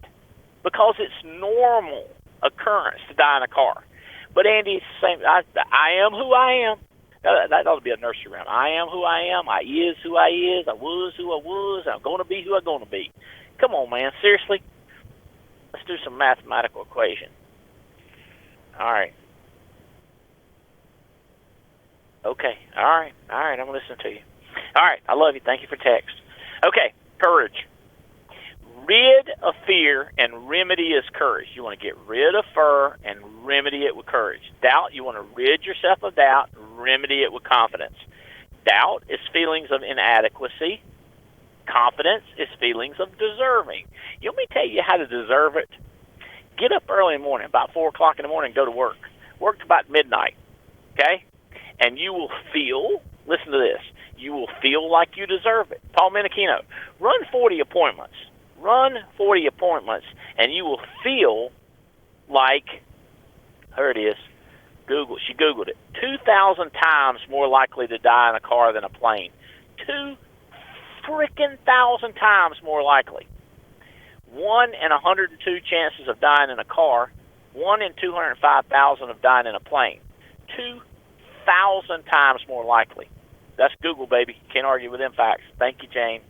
because it's normal occurrence to die in a car. But Andy, it's the same. I am who I am. That ought to be a nursery rhyme. I am who I am. I is who I is. I was who I was. I'm going to be who I'm going to be. Come on, man. Seriously? Let's do some mathematical equation. All right. Okay. All right. I'm listening to you. All right. I love you. Thank you for text. Okay. Courage. Rid of fear and remedy is courage. You want to get rid of fear and remedy it with courage. Doubt, you want to rid yourself of doubt, remedy it with confidence. Doubt is feelings of inadequacy. Confidence is feelings of deserving. You want me to tell you how to deserve it? Get up early in the morning, about 4 o'clock in the morning, go to work. Work to about midnight, okay? And you will feel, listen to this, you will feel like you deserve it. Paul Menachino, run 40 appointments. Run 40 appointments, and you will feel like, here it is, she Googled it, 2,000 times more likely to die in a car than a plane. 2,000 times more likely. 1 in 102 chances of dying in a car, 1 in 205,000 of dying in a plane. 2,000 times more likely. That's Google, baby. Can't argue with them facts. Thank you, Jane.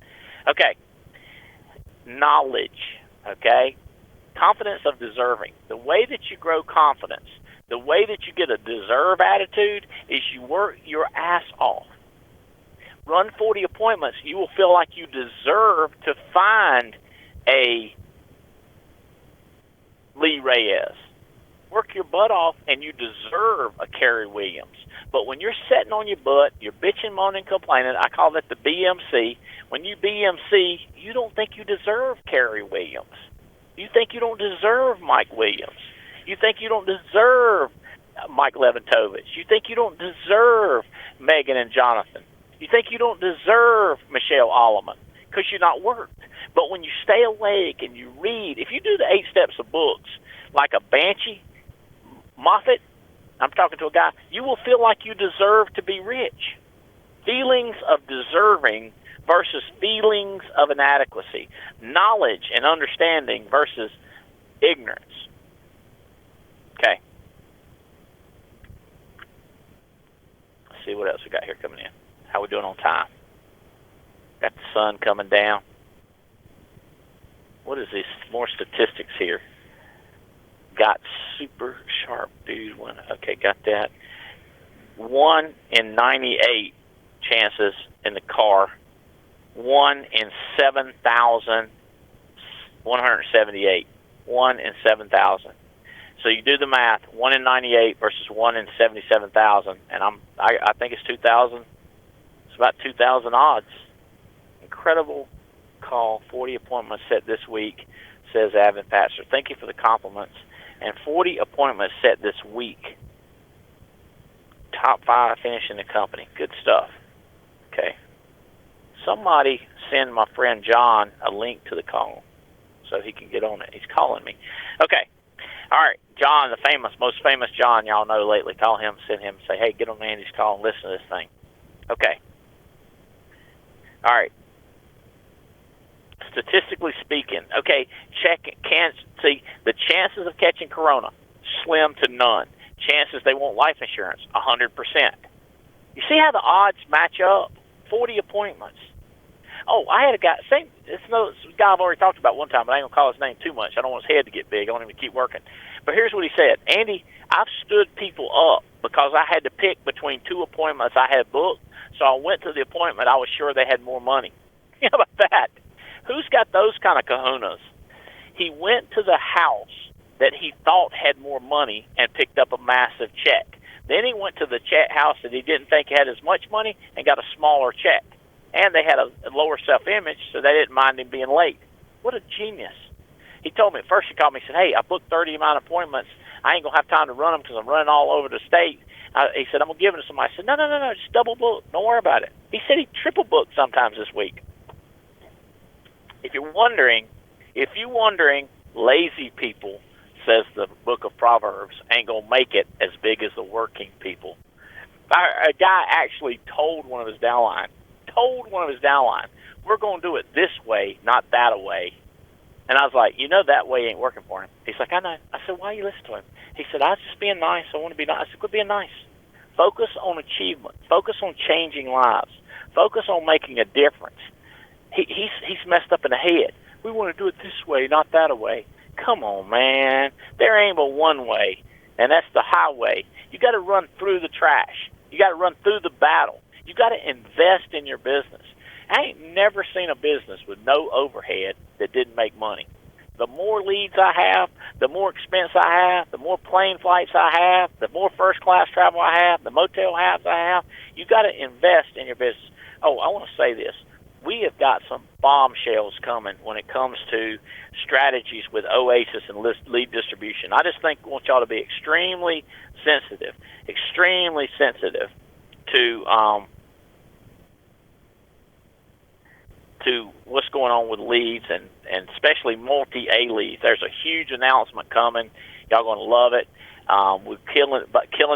Okay. Knowledge, okay? Confidence of deserving. The way that you grow confidence, the way that you get a deserve attitude is you work your ass off. Run 40 appointments. You will feel like you deserve to find a Lee Reyes. Work your butt off, and you deserve a Kerry Williams. But when you're sitting on your butt, you're bitching, moaning, complaining, I call that the BMC. When you BMC, you don't think you deserve Kerry Williams. You think you don't deserve Mike Williams. You think you don't deserve Mike Leventovich. You think you don't deserve Megan and Jonathan. You think you don't deserve Michelle Alleman because you're not worked. But when you stay awake and you read, if you do the 8 steps of books, like a Banshee, Moffat, I'm talking to a guy, you will feel like you deserve to be rich. Feelings of deserving versus feelings of inadequacy. Knowledge and understanding versus ignorance. Okay. Let's see what else we got here coming in. How we doing on time? Got the sun coming down. What is this? More statistics here. Got super sharp dude one. Okay, got that. 1 in 98 chances in the car. 1 in 7,178. 1 in 7,000. So you do the math. 1 in 98 versus 1 in 77,000, and I think it's 2,000. It's about 2,000 odds incredible call. 40 appointments set this week, says Avin Patzer. Thank you for the compliments. And 40 appointments set this week. Top 5 finish in the company. Good stuff. Okay. Somebody send my friend John a link to the call so he can get on it. He's calling me. Okay. All right. John, the most famous John y'all know lately. Call him, send him, say, hey, get on Andy's call and listen to this thing. Okay. All right. Statistically speaking, okay, see, the chances of catching corona, slim to none. Chances they want life insurance, 100%. You see how the odds match up? 40 appointments. Oh, I had a guy, this guy I've already talked about one time, but I ain't going to call his name too much. I don't want his head to get big. I want him to keep working. But here's what he said. Andy, I've stood people up because I had to pick between 2 appointments I had booked, so I went to the appointment I was sure they had more money. How about that? Who's got those kind of kahunas? He went to the house that he thought had more money and picked up a massive check. Then he went to the house that he didn't think had as much money and got a smaller check. And they had a lower self-image, so they didn't mind him being late. What a genius. He told me, first he called me and said, hey, I booked 30 amount of appointments. I ain't going to have time to run them because I'm running all over the state. He said, I'm going to give it to somebody. I said, no, just double book. Don't worry about it. He said he triple booked sometimes this week. If you're wondering, lazy people, says the book of Proverbs, ain't going to make it as big as the working people. A guy actually told one of his downline, we're going to do it this way, not that way. And I was like, that way ain't working for him. He's like, I know. I said, why you listen to him? He said, I was just being nice. I want to be nice. I said, quit being nice. Focus on achievement. Focus on changing lives. Focus on making a difference. He's messed up in the head. We want to do it this way, not that way. Come on, man. There ain't but one way, and that's the highway. You got to run through the trash. You got to run through the battle. You got to invest in your business. I ain't never seen a business with no overhead that didn't make money. The more leads I have, the more expense I have, the more plane flights I have, the more first-class travel I have, the motel house I have. You got to invest in your business. Oh, I want to say this. We have got some bombshells coming when it comes to strategies with Oasis and lead distribution. I just want y'all to be extremely sensitive to what's going on with leads and especially multi-A leads. There's a huge announcement coming. Y'all going to love it. We're killing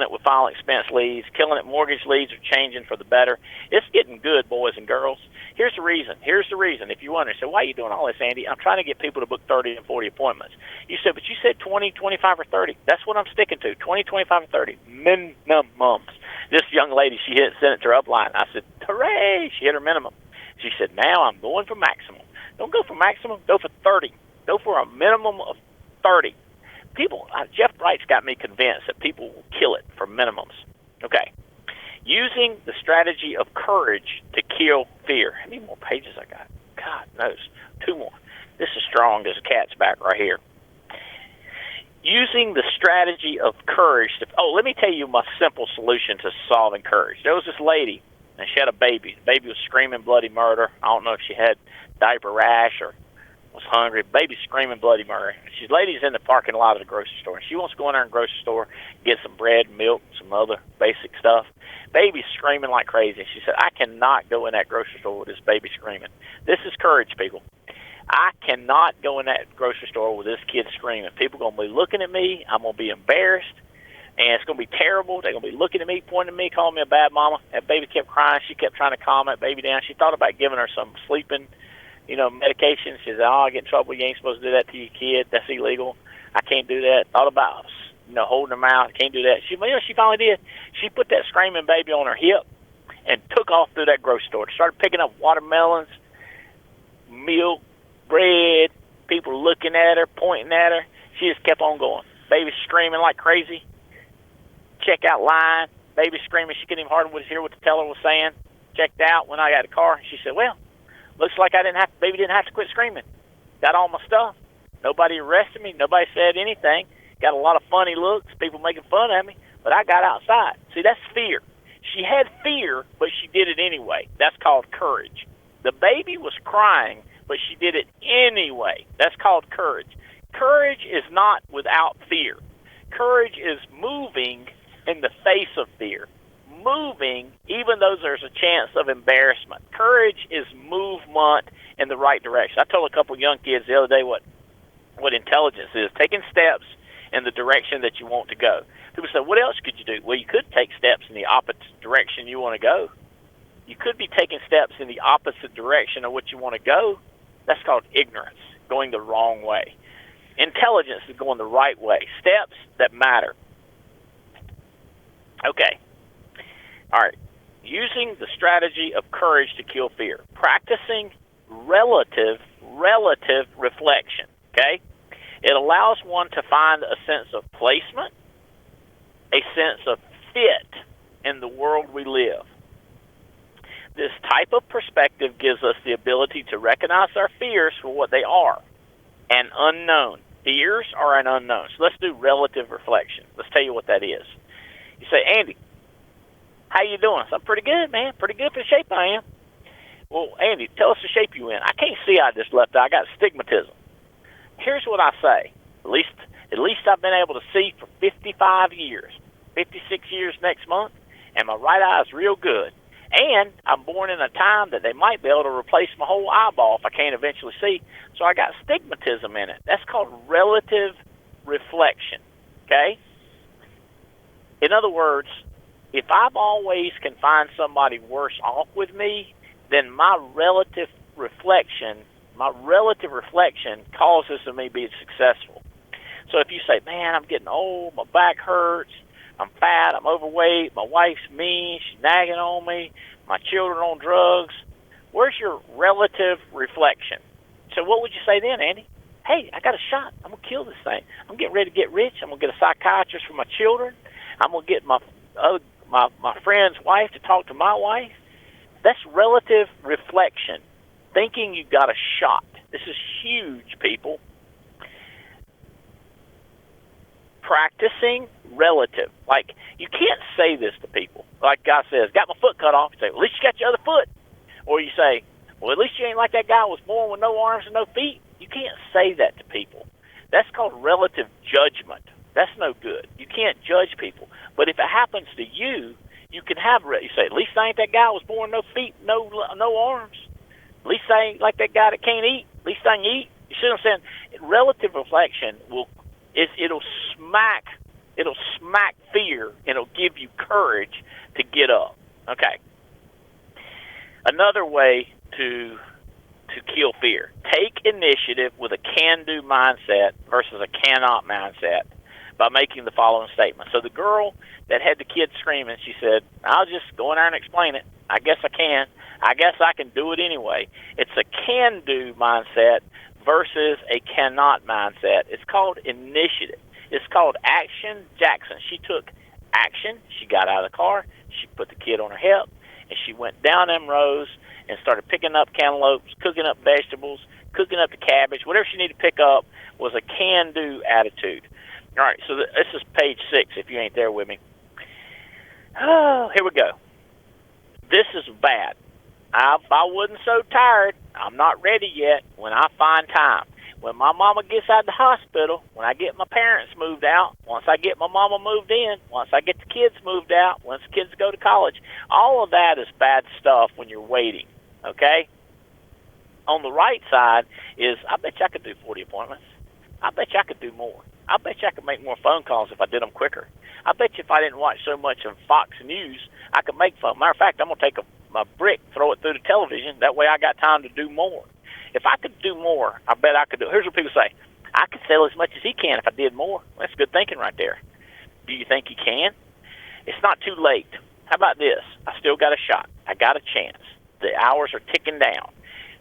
it with final expense leads, killing it. Mortgage leads are changing for the better. It's getting good, boys and girls. Here's the reason. If you wonder, so why are you doing all this, Andy? I'm trying to get people to book 30 and 40 appointments. You said 20, 25, or 30. That's what I'm sticking to, 20, 25, or 30. Minimums. This young lady, she sent it to her upline. I said, hooray, she hit her minimum. She said, now I'm going for maximum. Don't go for maximum, go for 30. Go for a minimum of 30. Jeff Bright's got me convinced that people will kill it for minimums. Okay. Using the strategy of courage to kill fear. How many more pages I got? God knows. 2 more. This is strong as a cat's back right here. Using the strategy of courage let me tell you my simple solution to solving courage. There was this lady, and she had a baby. The baby was screaming bloody murder. I don't know if she had diaper rash or was hungry. Baby's screaming bloody murder. She's lady's in the parking lot of the grocery store. She wants to go in there in the grocery store, get some bread, milk, some other basic stuff. Baby's screaming like crazy. She said, I cannot go in that grocery store with this baby screaming. This is courage, people. I cannot go in that grocery store with this kid screaming. People are going to be looking at me. I'm going to be embarrassed, and it's going to be terrible. They're going to be looking at me, pointing at me, calling me a bad mama. That baby kept crying. She kept trying to calm that baby down. She thought about giving her some sleeping medication. She said, I get in trouble. You ain't supposed to do that to your kid. That's illegal. I can't do that. Thought about, holding her mouth. Can't do that. She finally did. She put that screaming baby on her hip and took off through that grocery store. Started picking up watermelons, milk, bread. People looking at her, pointing at her. She just kept on going. Baby screaming like crazy. Checkout line. Baby screaming. She couldn't even hardly hear what the teller was saying. Checked out. When I got a car, she said, well, looks like baby didn't have to quit screaming. Got all my stuff. Nobody arrested me. Nobody said anything. Got a lot of funny looks, people making fun of me, but I got outside. See, that's fear. She had fear, but she did it anyway. That's called courage. The baby was crying, but she did it anyway. That's called courage. Courage is not without fear. Courage is moving in the face of fear. Moving even though there's a chance of embarrassment. Courage is movement in the right direction. I told a couple of young kids the other day what intelligence is. Taking steps in the direction that you want to go. People say, what else could you do? Well, you could take steps in the opposite direction you want to go. You could be taking steps in the opposite direction of what you want to go. That's called ignorance, going the wrong way. Intelligence is going the right way. Steps that matter. Okay. All right. Using the strategy of courage to kill fear. Practicing relative reflection. Okay? It allows one to find a sense of placement, a sense of fit in the world we live. This type of perspective gives us the ability to recognize our fears for what they are, an unknown. Fears are an unknown. So let's do relative reflection. Let's tell you what that is. You say, Andy, how you doing? So I'm pretty good, man. Pretty good for the shape I am. Well, Andy, tell us the shape you in. I can't see out this left eye. I got astigmatism. Here's what I say. At least I've been able to see for 55 years, 56 years next month, and my right eye is real good. And I'm born in a time that they might be able to replace my whole eyeball if I can't eventually see. So I got astigmatism in it. That's called relative reflection, okay? In other words, if I've always can find somebody worse off with me, then my relative reflection causes me to be successful. So if you say, man, I'm getting old, my back hurts, I'm fat, I'm overweight, my wife's mean, she's nagging on me, my children on drugs, where's your relative reflection? So what would you say then, Andy? Hey, I got a shot. I'm going to kill this thing. I'm getting ready to get rich. I'm going to get a psychiatrist for my children. I'm going to get my friend's wife to talk to my wife. That's relative reflection, thinking you got a shot. This is huge, people. Practicing relative. Like, you can't say this to people. Like God says, got my foot cut off. You say, well, at least you got your other foot. Or you say, well, at least you ain't like that guy was born with no arms and no feet. You can't say that to people. That's called relative judgment. That's no good. You can't judge people. But if it happens to you, you can have, you say, at least I ain't that guy was born no feet, no arms. At least I ain't like that guy that can't eat. At least I can eat. You see what I'm saying? Relative reflection it'll smack fear, and it'll give you courage to get up. Okay. Another way to kill fear. Take initiative with a can-do mindset versus a cannot mindset by making the following statement. So the girl that had the kids screaming, she said, I'll just go in there and explain it. I guess I can. I guess I can do it anyway. It's a can-do mindset versus a cannot mindset. It's called initiative. It's called Action Jackson. She took action. She got out of the car. She put the kid on her hip, and she went down them rows and started picking up cantaloupes, cooking up vegetables, cooking up the cabbage. Whatever she needed to pick up was a can-do attitude. All right, so this is page 6 if you ain't there with me. Oh, here we go. This is bad. If I wasn't so tired, I'm not ready yet when I find time. When my mama gets out of the hospital, when I get my parents moved out, once I get my mama moved in, once I get the kids moved out, once the kids go to college, all of that is bad stuff when you're waiting, okay? On the right side is, I bet you I could do 40 appointments. I bet you I could do more. I bet you I could make more phone calls if I did them quicker. I bet you if I didn't watch so much of Fox News, I could make phone. Matter of fact, I'm going to take my brick, throw it through the television. That way I got time to do more. If I could do more, I bet I could do. Here's what people say. I could sell as much as he can if I did more. That's good thinking right there. Do you think you can? It's not too late. How about this? I still got a shot. I got a chance. The hours are ticking down.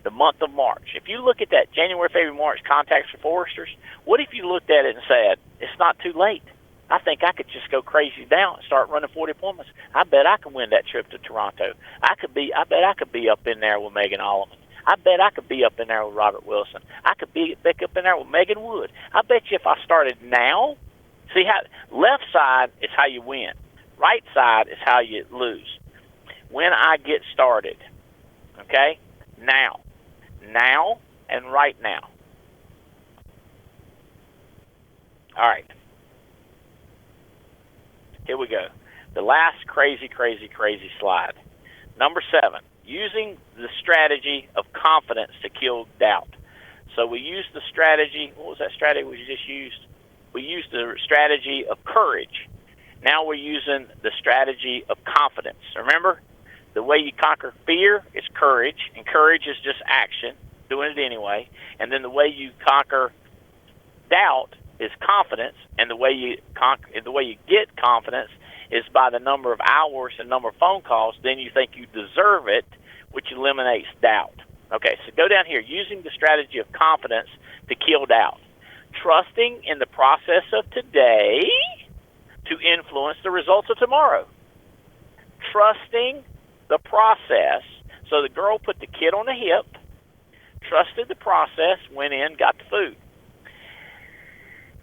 The month of March. If you look at that January, February, March contacts for foresters, what if you looked at it and said, it's not too late? I think I could just go crazy down and start running 40 appointments. I bet I could win that trip to Toronto. I bet I could be up in there with Megan Allman. I bet I could be up in there with Robert Wilson. I could be back up in there with Megan Wood. I bet you if I started now, see how left side is how you win. Right side is how you lose. When I get started, okay? now. Now and right now. All right. Here we go. The last crazy slide. Number 7, using the strategy of confidence to kill doubt. So we used the strategy. What was that strategy we just used? We used the strategy of courage. Now we're using the strategy of confidence. Remember, the way you conquer fear is courage, and courage is just action, doing it anyway. And then the way you conquer doubt is confidence, and the way you get confidence is by the number of hours and number of phone calls. Then you think you deserve it, which eliminates doubt. Okay, so go down here. Using the strategy of confidence to kill doubt. Trusting in the process of today to influence the results of tomorrow. Trusting the process. So the girl put the kid on the hip, trusted the process, went in, got the food.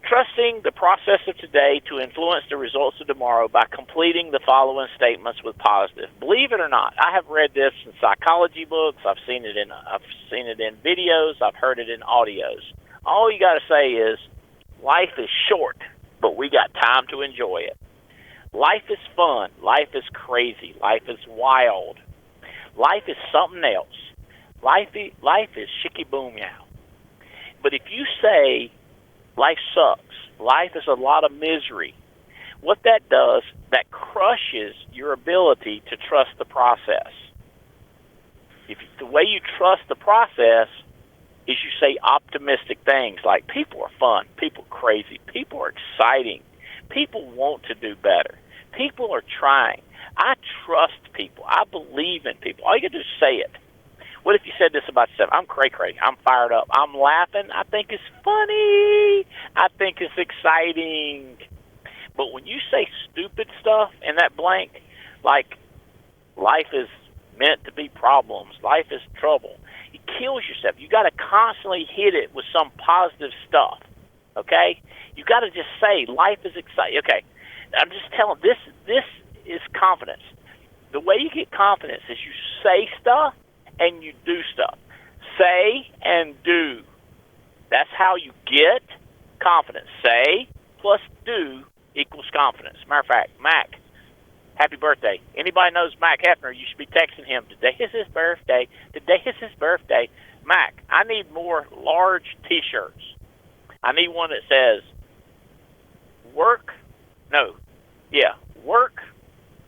Trusting the process of today to influence the results of tomorrow by completing the following statements with positive. Believe it or not, I have read this in psychology books. I've seen it in videos. I've heard it in audios. All you got to say is, life is short, but we got time to enjoy it. Life is fun. Life is crazy. Life is wild. Life is something else. Life is shicky boom yow. But if you say life sucks, life is a lot of misery, what that does, that crushes your ability to trust the process. The way you trust the process is you say optimistic things like, people are fun, people are crazy, people are exciting, people want to do better, people are trying, I trust people, I believe in people. All you got to do is say it. What if you said this about yourself? I'm cray-cray. I'm fired up. I'm laughing. I think it's funny. I think it's exciting. But when you say stupid stuff in that blank, like life is meant to be problems, life is trouble, it kills yourself. You got to constantly hit it with some positive stuff, okay? You got to just say life is exciting. Okay, I'm just telling, this is confidence. The way you get confidence is you say stuff and you do stuff. Say and do. That's how you get confidence. Say plus do equals confidence. Matter of fact, Mac, happy birthday. Anybody knows Mac Hefner, you should be texting him. Today is his birthday. Today is his birthday. Mac, I need more large T-shirts. I need one that says work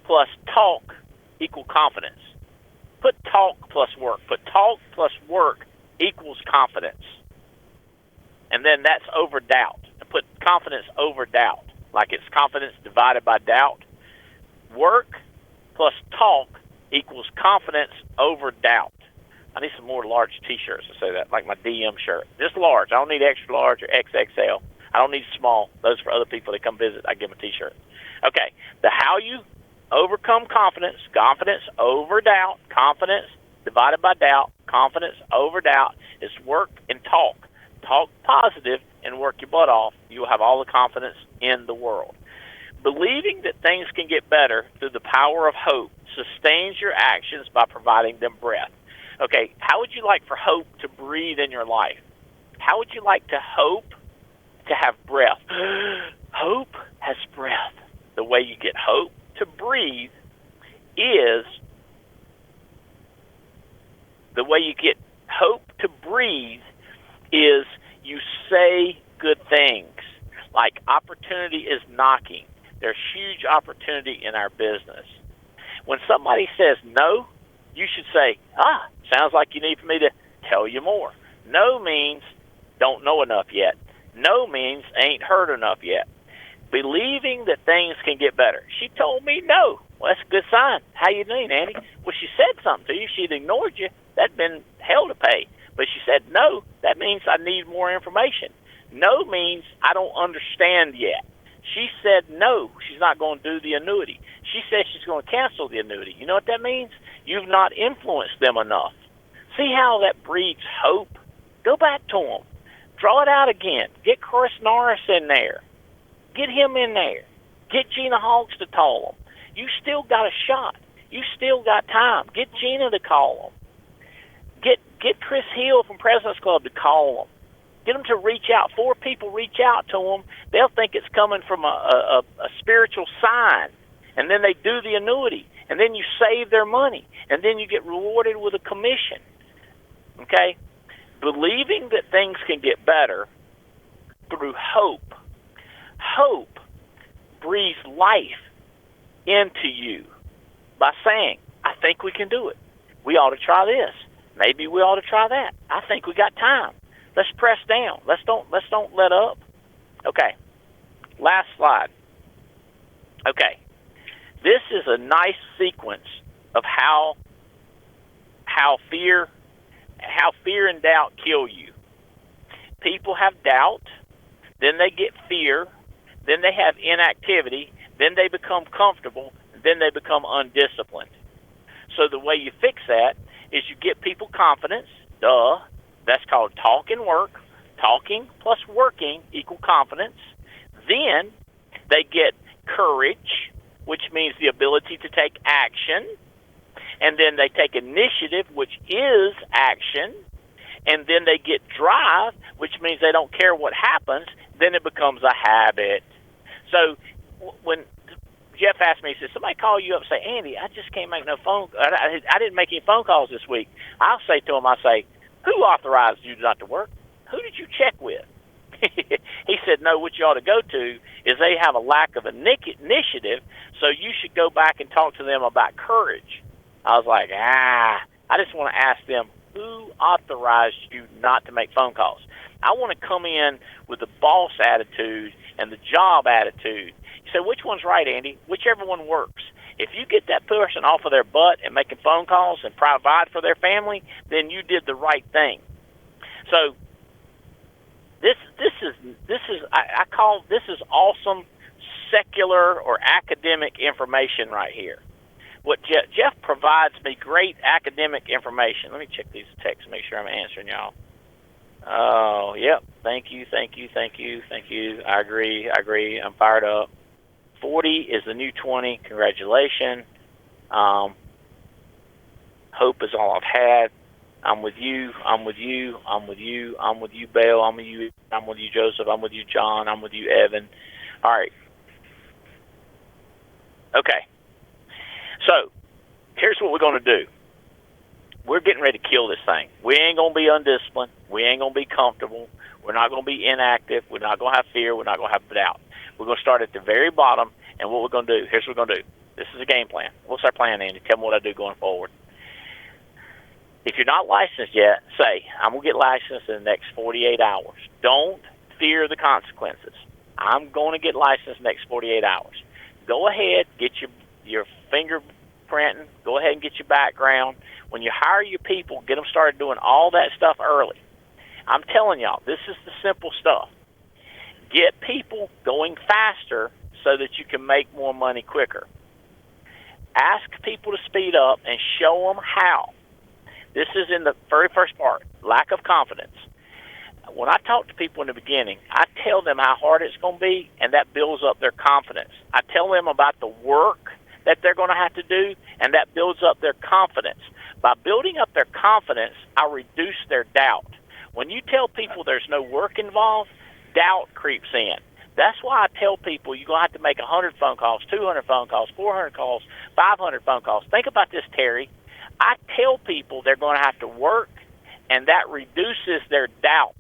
plus talk equal confidence. Put talk plus work. Put talk plus work equals confidence. And then that's over doubt. Put confidence over doubt. Like it's confidence divided by doubt. Work plus talk equals confidence over doubt. I need some more large T-shirts to say that, like my DM shirt. Just large. I don't need extra large or XXL. I don't need small. Those are for other people that come visit. I give them a T-shirt. Okay, the how you overcome confidence, confidence over doubt, confidence divided by doubt, confidence over doubt is work and talk. Talk positive and work your butt off. You will have all the confidence in the world. Believing that things can get better through the power of hope sustains your actions by providing them breath. Okay, how would you like for hope to breathe in your life? How would you like to hope to have breath? Hope has breath. The way you get hope to breathe is you say good things. Like opportunity is knocking. There's huge opportunity in our business. When somebody says no, you should say, sounds like you need for me to tell you more. No means don't know enough yet. No means ain't heard enough yet. Believing that things can get better. She told me no. Well, that's a good sign. How you doing, Andy? Well, she said something to you. She'd ignored you. That'd been hell to pay. But she said no. That means I need more information. No means I don't understand yet. She said no. She's not going to do the annuity. She said she's going to cancel the annuity. You know what that means? You've not influenced them enough. See how that breeds hope? Go back to them. Draw it out again. Get Chris Norris in there. Get him in there. Get Gina Hawks to call them. You still got a shot. You still got time. Get Gina to call them. Get Get Chris Hill from President's Club to call them. Get them to reach out. 4 people reach out to them. They'll think it's coming from a spiritual sign. And then they do the annuity. And then you save their money. And then you get rewarded with a commission. Okay? Believing that things can get better through hope. Hope breathes life into you by saying, I think we can do it. We ought to try this. Maybe we ought to try that. I think we got time. Let's press down. Let's don't let up. Okay. Last slide. Okay. This is a nice sequence of how fear and doubt kill you. People have doubt, then they get fear, then they have inactivity, then they become comfortable, then they become undisciplined. So the way you fix that is you get people confidence. Duh. That's called talk and work. Talking plus working equal confidence. Then they get courage, which means the ability to take action. And then they take initiative, which is action. And then they get drive, which means they don't care what happens. Then it becomes a habit. So when Jeff asked me, he said, somebody call you up and say, Andy, I just can't make no phone. I didn't make any phone calls this week. I'll say to him, who authorized you not to work? Who did you check with? He said, no, what you ought to go to is they have a lack of initiative, so you should go back and talk to them about courage. I was like, I just want to ask them, who authorized you not to make phone calls? I want to come in with the boss attitude and the job attitude. You say, which one's right, Andy? Whichever one works. If you get that person off of their butt and making phone calls and provide for their family, then you did the right thing. So this is awesome secular or academic information right here. What Jeff provides me great academic information. Let me check these texts, make sure I'm answering y'all. Oh, yep. Thank you. I agree. I'm fired up. 40 is the new 20. Congratulations. Hope is all I've had. I'm with you, Belle. I'm with you, Joseph. I'm with you, John. I'm with you, Evan. All right. Okay. So, here's what we're going to do. We're getting ready to kill this thing. We ain't going to be undisciplined. We ain't going to be comfortable. We're not going to be inactive. We're not going to have fear. We're not going to have doubt. We're going to start at the very bottom, and what we're going to do, here's what we're going to do. This is a game plan. What's our plan, Andy? Tell me what I do going forward. If you're not licensed yet, say, I'm going to get licensed in the next 48 hours. Don't fear the consequences. I'm going to get licensed in the next 48 hours. Go ahead, get your fingerprinting. Go ahead and get your background. When you hire your people, get them started doing all that stuff early. I'm telling y'all, this is the simple stuff. Get people going faster so that you can make more money quicker. Ask people to speed up and show them how. This is in the very first part, lack of confidence. When I talk to people in the beginning, I tell them how hard it's going to be, and that builds up their confidence. I tell them about the work that they're going to have to do, and that builds up their confidence. By building up their confidence, I reduce their doubt. When you tell people there's no work involved, doubt creeps in. That's why I tell people you're going to have to make 100 phone calls, 200 phone calls, 400 calls, 500 phone calls. Think about this, Terry. I tell people they're going to have to work, and that reduces their doubt.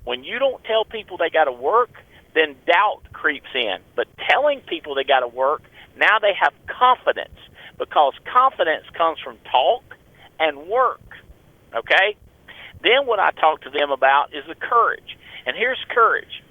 When you don't tell people they got to work, then doubt creeps in. But telling people they got to work, now they have confidence, because confidence comes from talk and work, okay? Then what I talk to them about is the courage. And here's courage.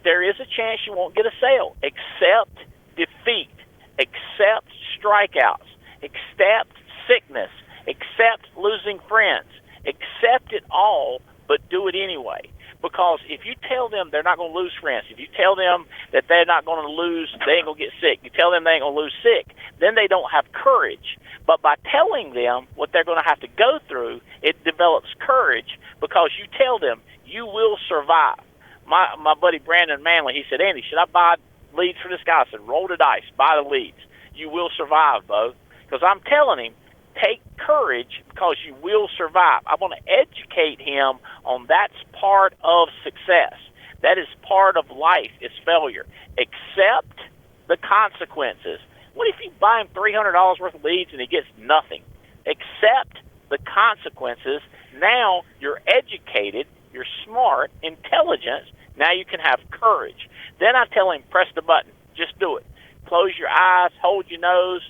There is a chance you won't get a sale. Accept defeat. Accept strikeouts. Accept sickness. Accept losing friends. Accept it all, but do it anyway. Because if you tell them they're not going to lose friends, if you tell them that they're not going to lose, they ain't going to get sick, you tell them they ain't going to lose sick, then they don't have courage. But by telling them what they're going to have to go through, it develops courage, because you tell them you will survive. My buddy Brandon Manley, he said, Andy, should I buy leads for this guy? I said, roll the dice, buy the leads. You will survive, Bo. Because I'm telling him, Take courage because you will survive. I want to educate him on that's part of success. That is part of life is failure. Accept the consequences. What if you buy him $300 worth of leads and he gets nothing? Accept the consequences. Now you're educated, you're smart, intelligent. Now you can have courage. Then I tell him, press the button. Just do it. Close your eyes, hold your nose,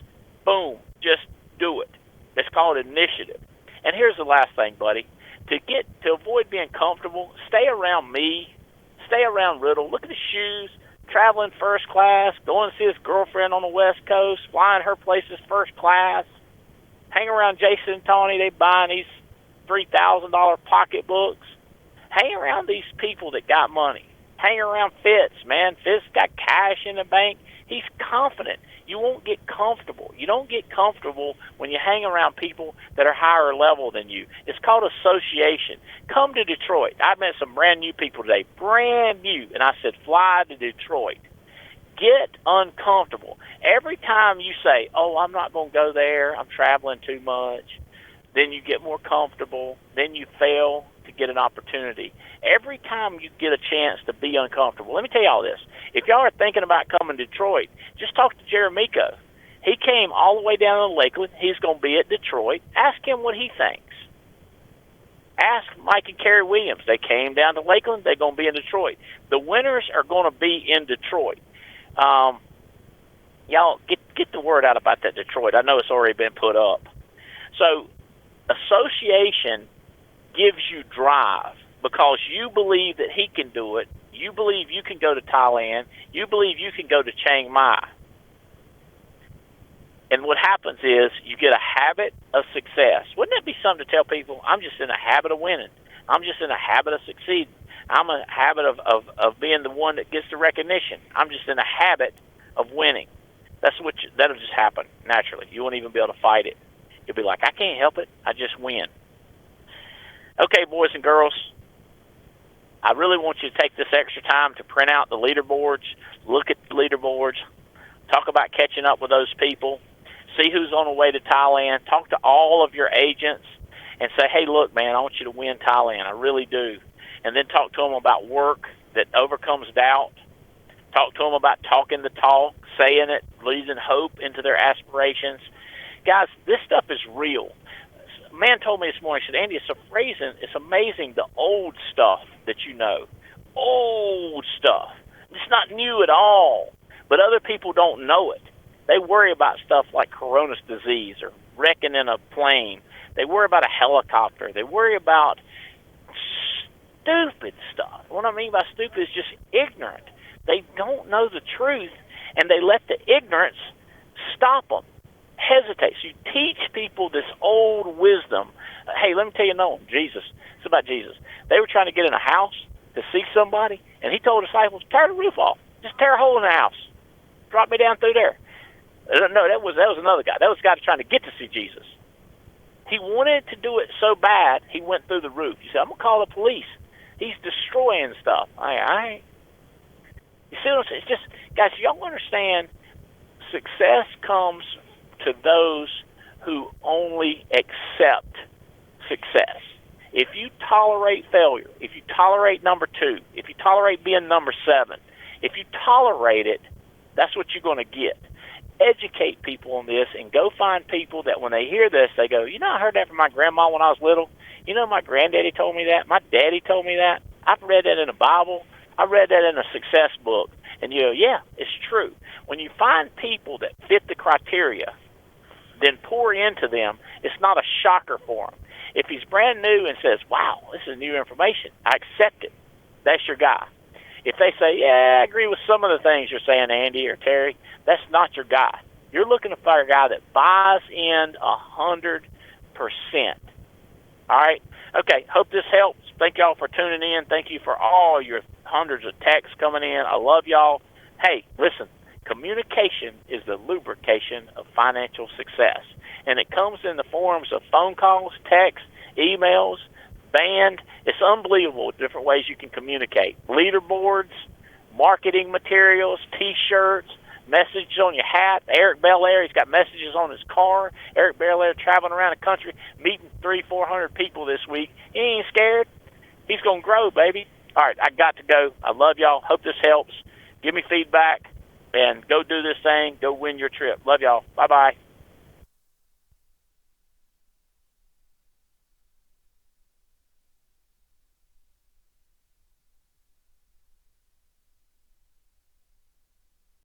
boom, just do it. It's called initiative. And here's the last thing, buddy. To avoid being comfortable, stay around me, stay around Riddle. Look at the shoes, traveling first class, going to see his girlfriend on the West Coast, flying her places first class. Hang around Jason and Tony, they buying these $3,000 pocketbooks. Hang around these people that got money. Hang around Fitz, man. Fitz got cash in the bank. He's confident. You won't get comfortable. You don't get comfortable when you hang around people that are higher level than you. It's called association. Come to Detroit. I met some brand new people today, brand new, and I said, fly to Detroit. Get uncomfortable. Every time you say, oh, I'm not going to go there, I'm traveling too much, then you get more comfortable, then you fail to get an opportunity. Every time you get a chance to be uncomfortable, let me tell you all this. If y'all are thinking about coming to Detroit, just talk to Jeremico. He came all the way down to Lakeland. He's going to be at Detroit. Ask him what he thinks. Ask Mike and Kerry Williams. They came down to Lakeland. They're going to be in Detroit. The winners are going to be in Detroit. Y'all, get the word out about that Detroit. I know it's already been put up. So association gives you drive because you believe that he can do it. You believe you can go to Thailand. You believe you can go to Chiang Mai. And what happens is you get a habit of success. Wouldn't that be something to tell people? I'm just in a habit of winning. I'm just in a habit of succeeding. I'm in a habit of being the one that gets the recognition. I'm just in a habit of winning. That'll just happen naturally. You won't even be able to fight it. You'll be like, I can't help it. I just win. Okay, boys and girls, I really want you to take this extra time to print out the leaderboards, look at the leaderboards, talk about catching up with those people, see who's on the way to Thailand, talk to all of your agents, and say, hey, look, man, I want you to win Thailand. I really do. And then talk to them about work that overcomes doubt. Talk to them about talking the talk, saying it, leading hope into their aspirations. Guys, this stuff is real. A man told me this morning, he said, Andy, it's amazing the old stuff that you know. Old stuff. It's not new at all, but other people don't know it. They worry about stuff like coronavirus disease or wrecking in a plane. They worry about a helicopter. They worry about stupid stuff. What I mean by stupid is just ignorant. They don't know the truth, and they let the ignorance stop them. Hesitate. So you teach people this old wisdom. Hey, let me tell you Jesus. It's about Jesus. They were trying to get in a house to see somebody, and he told the disciples, tear the roof off. Just tear a hole in the house. Drop me down through there. No, that was another guy. That was a guy trying to get to see Jesus. He wanted to do it so bad, he went through the roof. He said, I'm going to call the police. He's destroying stuff. All right. You see what I'm saying? It's just, guys, y'all understand, success comes to those who only accept success. If you tolerate failure, if you tolerate number 2, if you tolerate being number 7, if you tolerate it, that's what you're going to get. Educate people on this and go find people that when they hear this, they go, I heard that from my grandma when I was little. My granddaddy told me that. My daddy told me that. I've read that in the Bible. I read that in a success book. And yeah, it's true. When you find people that fit the criteria, then pour into them, it's not a shocker for them. If he's brand new and says, wow, this is new information, I accept it. That's your guy. If they say, yeah, I agree with some of the things you're saying, Andy or Terry, that's not your guy. You're looking for a guy that buys in 100%. All right? Okay, hope this helps. Thank y'all for tuning in. Thank you for all your hundreds of texts coming in. I love y'all. Hey, listen, communication is the lubrication of financial success. And it comes in the forms of phone calls, texts, emails, band. It's unbelievable different ways you can communicate. Leaderboards, marketing materials, T-shirts, messages on your hat. Eric Belair, he's got messages on his car. Eric Belair traveling around the country, meeting 300-400 people this week. He ain't scared. He's going to grow, baby. All right, I got to go. I love y'all. Hope this helps. Give me feedback, and go do this thing. Go win your trip. Love y'all. Bye-bye.